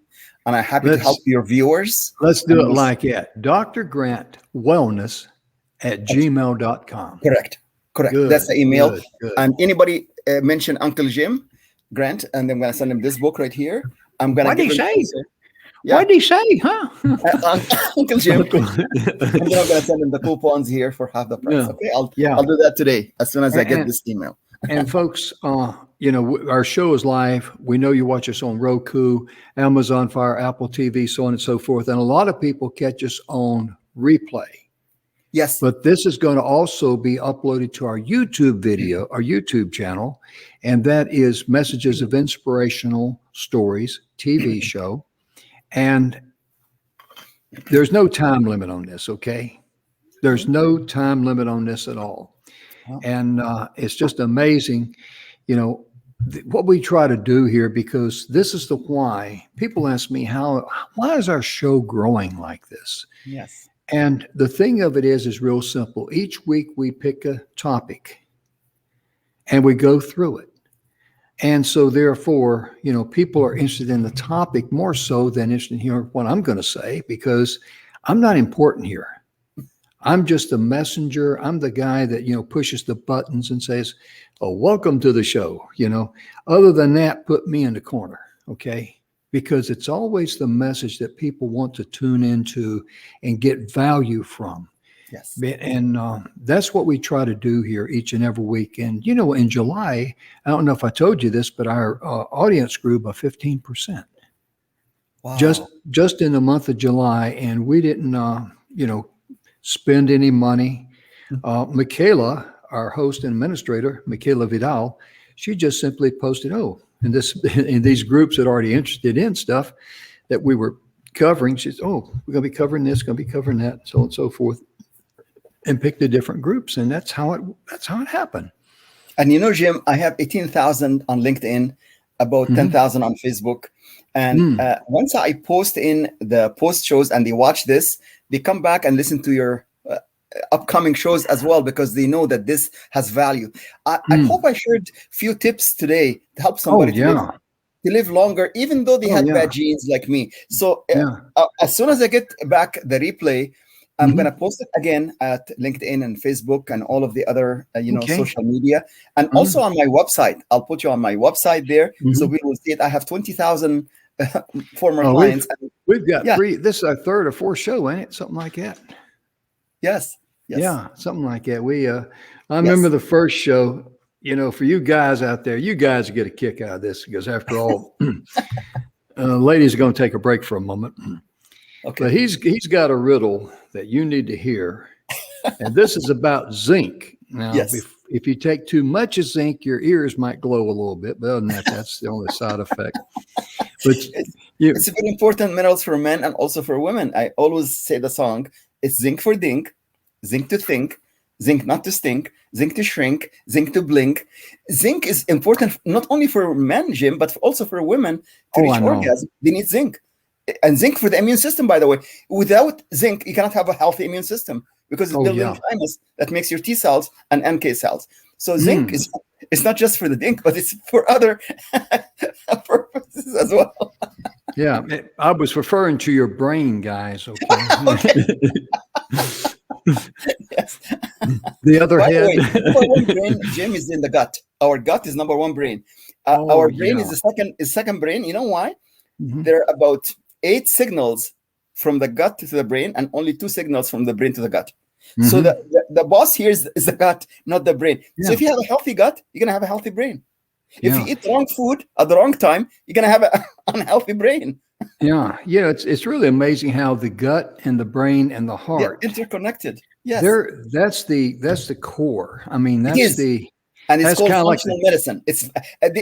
and I'm happy to help Let's your viewers. let's do And it like that. Dr. Grant Wellness at at- gmail.com. correct. That's Good. the email. Good. Good. And anybody mention Uncle Jim Grant, and I'm going to send him this book right here. I'm going to What'd give he him say? also. Yeah. What'd he say? Huh? Uncle Jim. And then I'm gonna send him the coupons here for half the price. Yeah. Okay, I'll Yeah. do that today as soon as I get And- this email. And folks, our show is live. We know you watch us on Roku, Amazon Fire, Apple TV, so on and so forth. And a lot of people catch us on replay. Yes. But this is going to also be uploaded to our YouTube video, our YouTube channel. And that is Messages of Inspirational Stories TV show. And there's no time limit on this, okay? There's no time limit on this at all. And it's just amazing, what we try to do here, because this is the why. People ask me, why is our show growing like this? Yes. And the thing of it is real simple. Each week we pick a topic and we go through it. And so therefore, people are interested in the topic more so than interested in hearing what I'm going to say, because I'm not important here. I'm just a messenger. I'm the guy that, pushes the buttons and says, oh, welcome to the show. Other than that, put me in the corner. Okay. Because it's always the message that people want to tune into and get value from. Yes. And that's what we try to do here each and every week. And, in July, I don't know if I told you this, but our audience grew by 15%. Wow. Just in the month of July. And we didn't, spend any money. Michaela, our host and administrator, Michaela Vidal, she just simply posted, "Oh, in these groups that are already interested in stuff that we were covering." She said, "Oh, we're going to be covering this, going to be covering that, so on and so forth," and picked the different groups, and that's how it happened. And Jim, I have 18,000 on LinkedIn, about 10,000 on Facebook. And once I post in the post shows and they watch this, they come back and listen to your upcoming shows as well, because they know that this has value. I hope I shared a few tips today to help somebody to live longer, even though they had bad genes like me. So as soon as I get back the replay, I'm going to post it again at LinkedIn and Facebook and all of the other, social media. And also on my website. I'll put you on my website there. So we will see it. I have 20,000 former clients. We've got 3. This is our 3rd or 4th show, ain't it? Something like that. Yes. Yeah, something like that. I remember the first show, for you guys out there, you guys get a kick out of this, because after all, ladies are going to take a break for a moment. Okay. But he's got a riddle that you need to hear, and this is about zinc. Now, if you take too much of zinc, your ears might glow a little bit, but other than that, that's the only side effect. But it's a very important minerals for men and also for women. I always say the song, it's zinc for dink, zinc to think, zinc not to stink, zinc to shrink, zinc to blink. Zinc is important not only for men, Jim, but also for women to reach orgasm. They need zinc. And zinc for the immune system, by the way. Without zinc, you cannot have a healthy immune system, because it's building thymus that makes your T cells and NK cells. So zinc it's not just for the dink, but it's for other purposes as well. Yeah, I was referring to your brain, guys. Okay. Yes. The other By head. the way, number one brain, Jim, is in the gut. Our gut is number one brain. Our brain is the second brain. You know why? There are about 8 signals from the gut to the brain, and only 2 signals from the brain to the gut. So the boss here is the gut, not the brain. So if you have a healthy gut, you're going to have a healthy brain. If you eat the wrong food at the wrong time, you're going to have an unhealthy brain. It's really amazing how the gut and the brain and the heart interconnected. Yes, that's the core. I mean, and it's called functional medicine. It's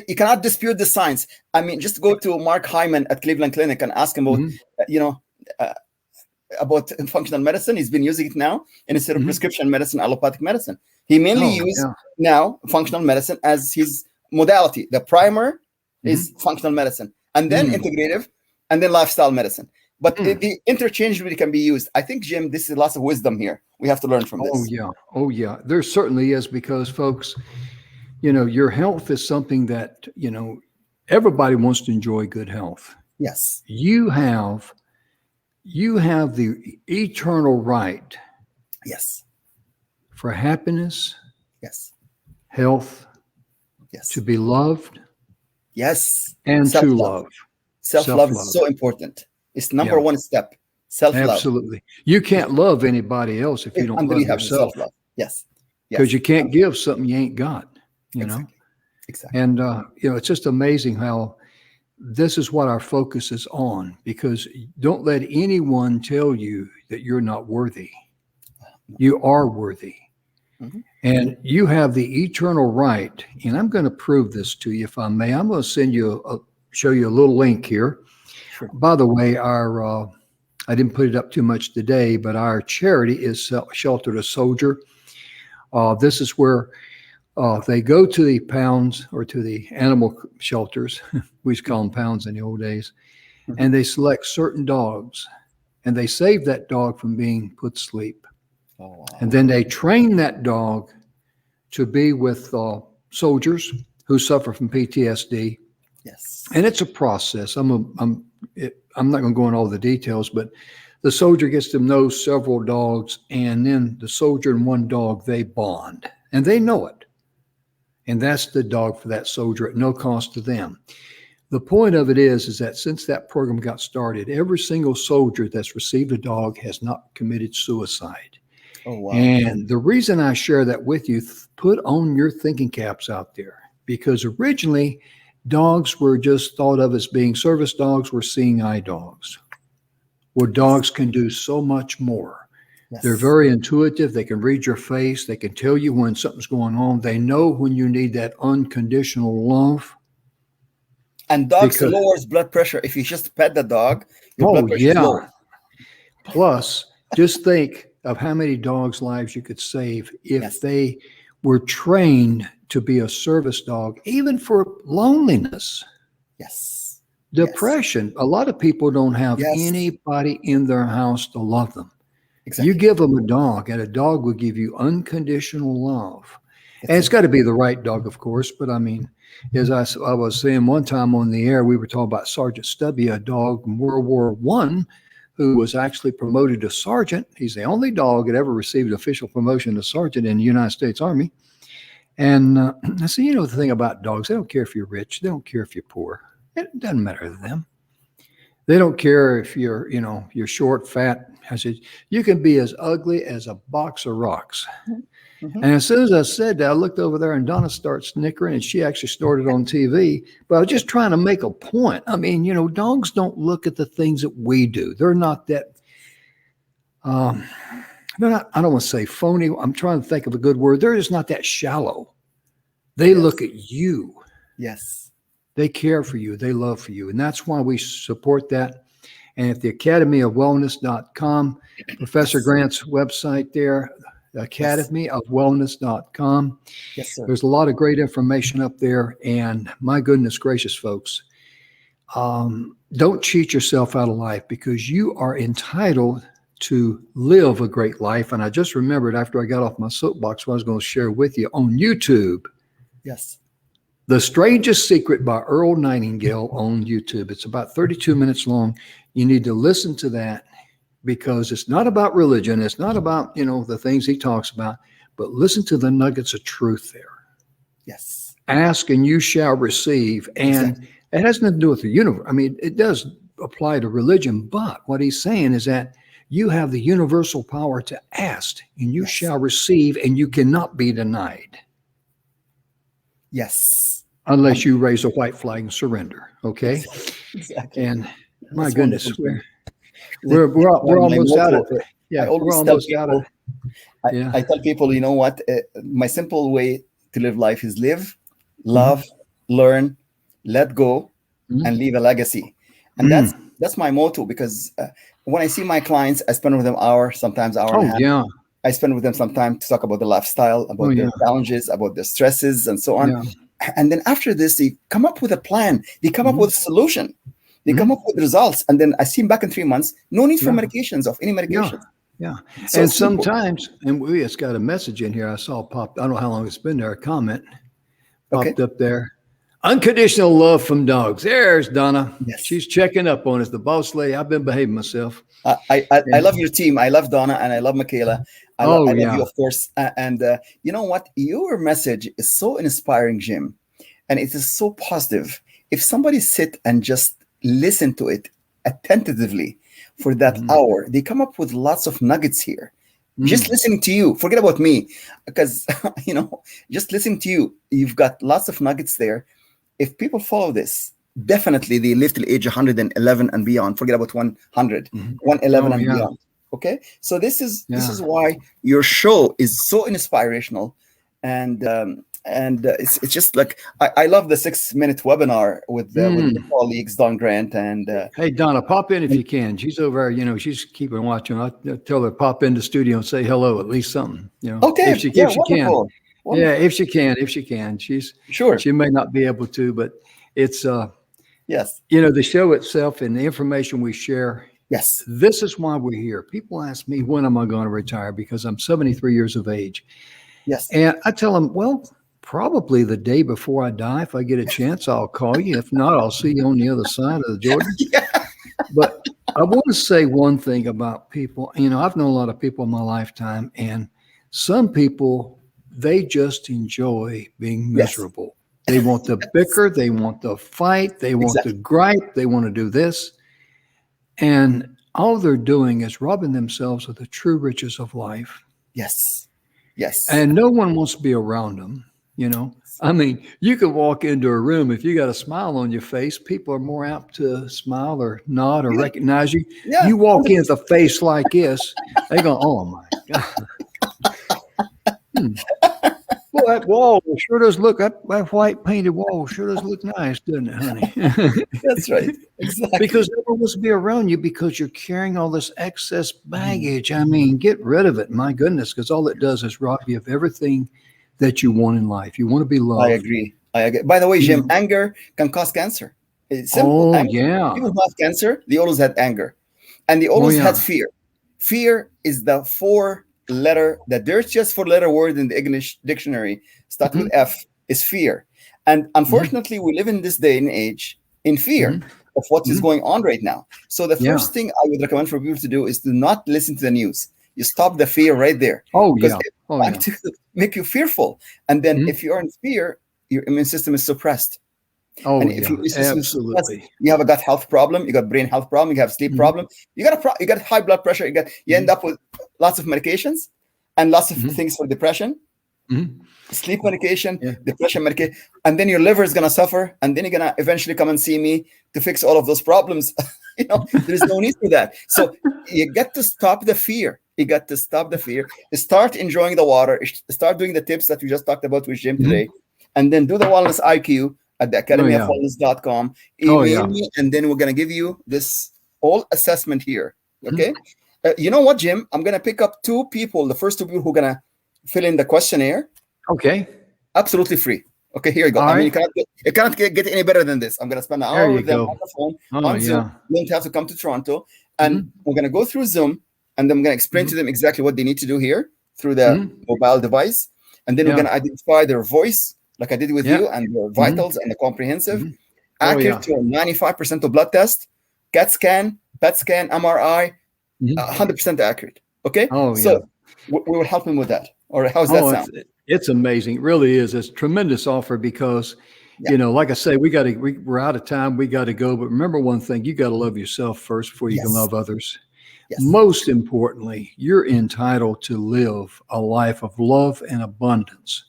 you cannot dispute the science. I mean, just go to Mark Hyman at Cleveland Clinic and ask him about about functional medicine. He's been using it now instead of prescription medicine, allopathic medicine. He mainly uses now functional medicine as his modality. The primer is functional medicine, and then integrative, and then lifestyle medicine. But the interchangeably can be used. I think, Jim, this is lots of wisdom here. We have to learn from this. Oh yeah. There certainly is, because folks, your health is something that, everybody wants to enjoy good health. Yes. You have the eternal right. Yes. For happiness. Yes. Health. Yes. To be loved. Yes. And to love. Self-love is so important. It's number one step. Self-love. Absolutely. You can't love anybody else if you don't love yourself. Self-love. Yes. Because you can't give something you ain't got, Exactly. And, it's just amazing how this is what our focus is on, because don't let anyone tell you that you're not worthy. You are worthy. And you have the eternal right. And I'm going to prove this to you, if I may. I'm going to show you a little link here. Sure. By the way, I didn't put it up too much today, but our charity is Shelter to Soldier. This is where they go to the pounds, or to the animal shelters. We used to call them pounds in the old days. And they select certain dogs, and they save that dog from being put to sleep. Oh, wow. And then they train that dog to be with soldiers who suffer from PTSD. Yes. And it's a process. I'm not going to go into all the details, but the soldier gets to know several dogs, and then the soldier and one dog, they bond, and they know it. And that's the dog for that soldier at no cost to them. The point of it is that since that program got started, every single soldier that's received a dog has not committed suicide. Oh, wow. And the reason I share that with you, put on your thinking caps out there, because originally dogs were just thought of as being service dogs, were seeing eye dogs. Well, dogs can do so much more. They're Yes. very intuitive. They can read your face. They can tell you when something's going on. They know when you need that unconditional love. And dogs Because, lowers blood pressure. If you just pet the dog, your oh, blood pressure is lower. yeah. Plus, just think of how many dogs' lives you could save if Yes. they were trained to be a service dog, even for loneliness, Yes. depression. A lot of people don't have Yes. anybody in their house to love them. You Exactly. give them a dog, and a dog will give you unconditional love. And That's it's it. got to be the right dog, of course. But I mean, as I was saying one time on the air, we were talking about Sergeant Stubby, a dog in World War One, who was actually promoted to sergeant. He's the only dog that ever received official promotion to sergeant in the United States Army. And I said, you know, the thing about dogs, they don't care if you're rich. They don't care if you're poor. It doesn't matter to them. They don't care if you're, you know, you're short, fat. I said, you can be as ugly as a box of rocks. Mhm. And as soon as I said that, I looked over there and Donna starts snickering, and she actually started on TV. But I was just trying to make a point. I mean, you know, dogs don't look at the things that we do. They're not that, um, they're not, I don't want to say phony. I'm trying to think of a good word. They're just not that shallow. They Yes. look at you. Yes. They care for you. They love for you. And that's why we support that. And at the academyofwellness.com, Professor Yes. Grant's website there, academyofwellness.com. Yes, sir. There's a lot of great information up there. And my goodness gracious, folks, don't cheat yourself out of life, because you are entitled to live a great life. And I just remembered after I got off my soapbox what I was going to share with you on YouTube. Yes. The Strangest Secret by Earl Nightingale on YouTube. It's about 32 minutes long. You need to listen to that, because it's not about religion. It's not about, you know, the things he talks about, but listen to the nuggets of truth there. Yes. Ask and you shall receive. And Exactly. it has nothing to do with the universe. I mean, it does apply to religion, but what he's saying is that you have the universal power to ask and you Yes. shall receive, and you cannot be denied Yes. unless you raise a white flag and surrender. Okay. Exactly. And my That's goodness, wonderful. we're My almost out of motto, yeah, I we're always tell almost out of people, yeah. I tell people, you know what? My simple way to live life is live, Mm-hmm. love, learn, let go, Mhm. and leave a legacy. And that's my motto, because when I see my clients, I spend with them hour, sometimes hour and a Oh half. yeah, I spend with them some time to talk about the lifestyle, about oh their yeah, challenges, about their stresses, and so on. yeah. And then after this, they come up with a plan. They come up Mhm. with a solution. They Mhm. come up with results. And then I see them back in 3 months. No need for Yeah. medications, of any Yeah, medications. yeah. So And simple. sometimes, and it's got a message in here I saw popped. I don't know how long it's been there. A comment Okay. popped up there. Unconditional love from dogs. There's Donna. Yes. She's checking up on us. The boss lady. I've been behaving myself. I Yeah. love your team. I love Donna and I love Michaela. I Oh love yeah. you, of course. And you know what? Your message is so inspiring, Jim. And it is so positive. If somebody sit and just listen to it attentively for that Mhm. hour, they come up with lots of nuggets here. Just Mm. listening to you, forget about me, because you know, just listening to you, you've got lots of nuggets there. If people follow this, definitely they live till age 111 and beyond. Forget about 100, Mhm. 111 Oh and yeah. beyond. Okay, so this is Yeah. why your show is so inspirational, and it's just like I love the 6 minute webinar with Mm. your colleagues Don Grant and Hey Donna, pop in if you can. She's over there. You know, she's keeping watching. I tell her pop in the studio and say hello. At least something. You know, okay, if she yeah, can. wonderful, Yeah, wonderful. if she can. Sure, She may not be able to, but it's yes, you know, the show itself and the information we share. yes, This is why we're here. People ask me, when am I going to retire? Because I'm 73 years of age. yes, And I tell them, well, probably the day before I die. If I get a chance, I'll call you. If not, I'll see you on the other side of the Jordan. yeah, But I want to say one thing about people. You know, I've known a lot of people in my lifetime, and some people, they just enjoy being yes, miserable. They want to bicker, they want to fight, they want to exactly, gripe, they want to do this. And all they're doing is robbing themselves of the true riches of life. yes, yes, And no one wants to be around them. You know, I mean, you could walk into a room if you got a smile on your face, people are more apt to smile or nod or Yeah. recognize you. Yeah. You walk in with a face like this, they go, "Oh my God." Well, that wall sure does look, that white painted wall sure does look nice, doesn't it, honey? That's right. Exactly. Because no one wants to be around you because you're carrying all this excess baggage. I mean, get rid of it, my goodness, because all it does is rob you of everything that you want in life. You want to be loved. I agree. I agree. By the way, You Jim, know. anger can cause cancer. It's simple. Oh, Anger. yeah. People who have cancer, they always had anger. And they always had yeah. fear. Fear is the four-letter, the dirtiest four-letter word in the English dictionary, starting with F, is fear. And unfortunately, we live in this day and age in fear of what is going on right now. So the first thing I would recommend for people to do is to not listen to the news. You stop the fear right there. Oh, because yeah. it's trying to make you fearful. And then if you're in fear, your immune system is suppressed. Oh, and if yeah, your immune system is absolutely. suppressed, you have a gut health problem, you got brain health problem, you have sleep problem, you got high blood pressure, you end up with lots of medications and lots of things for depression, sleep medication, depression medication, and then your liver is gonna suffer, and then you're gonna eventually come and see me to fix all of those problems. There's no need for that. So you get to stop the fear. You got to stop the fear. Start enjoying the water. Start doing the tips that we just talked about with Jim today, and then do the wellness IQ at the academyofwellness.com. Email me, and then we're gonna give you this whole assessment here. Okay. You know what, Jim? I'm gonna pick up two people. The first two people who are gonna fill in the questionnaire. Okay. Absolutely free. Okay, here you go. All I mean, right. it cannot get any better than this. I'm gonna spend an hour with them on the phone on Zoom. You don't have to come to Toronto, and we're gonna go through Zoom. And then I'm going to explain to them exactly what they need to do here through the mobile device. And then we're going to identify their voice, like I did with you, and their vitals and the comprehensive, accurate to 95% of blood test, CAT scan, PET scan, MRI, 100% accurate. Okay? So we will help them with that. All right. How's that sound? It's amazing. It really is. It's a tremendous offer because, like I say, we're out of time. We got to go. But remember one thing, you got to love yourself first before you can love others. Yes. Most importantly, you're entitled to live a life of love and abundance.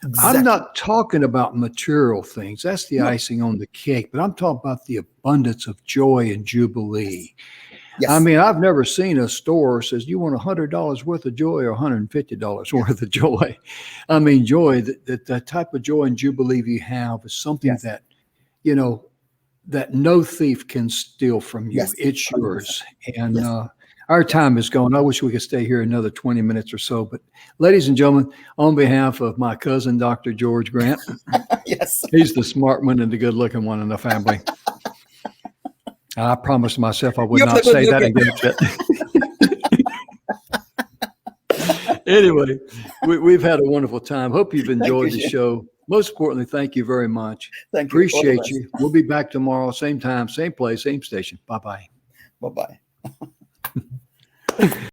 Exactly. I'm not talking about material things. That's the icing on the cake, but I'm talking about the abundance of joy and jubilee. Yes. I mean, I've never seen a store that says you want $100 worth of joy or $150 worth of joy. I mean, joy, the type of joy and jubilee you have is something that, that no thief can steal from you. It's yours. And our time is gone. I wish we could stay here another 20 minutes or so. But ladies and gentlemen, on behalf of my cousin, Dr. George Grant, he's the smart one and the good looking one in the family. I promised myself I would not say that again. Anyway, we've had a wonderful time. Hope you've enjoyed the show. Most importantly, thank you very much. Thank you. Appreciate you. We'll be back tomorrow, same time, same place, same station. Bye-bye. Bye-bye.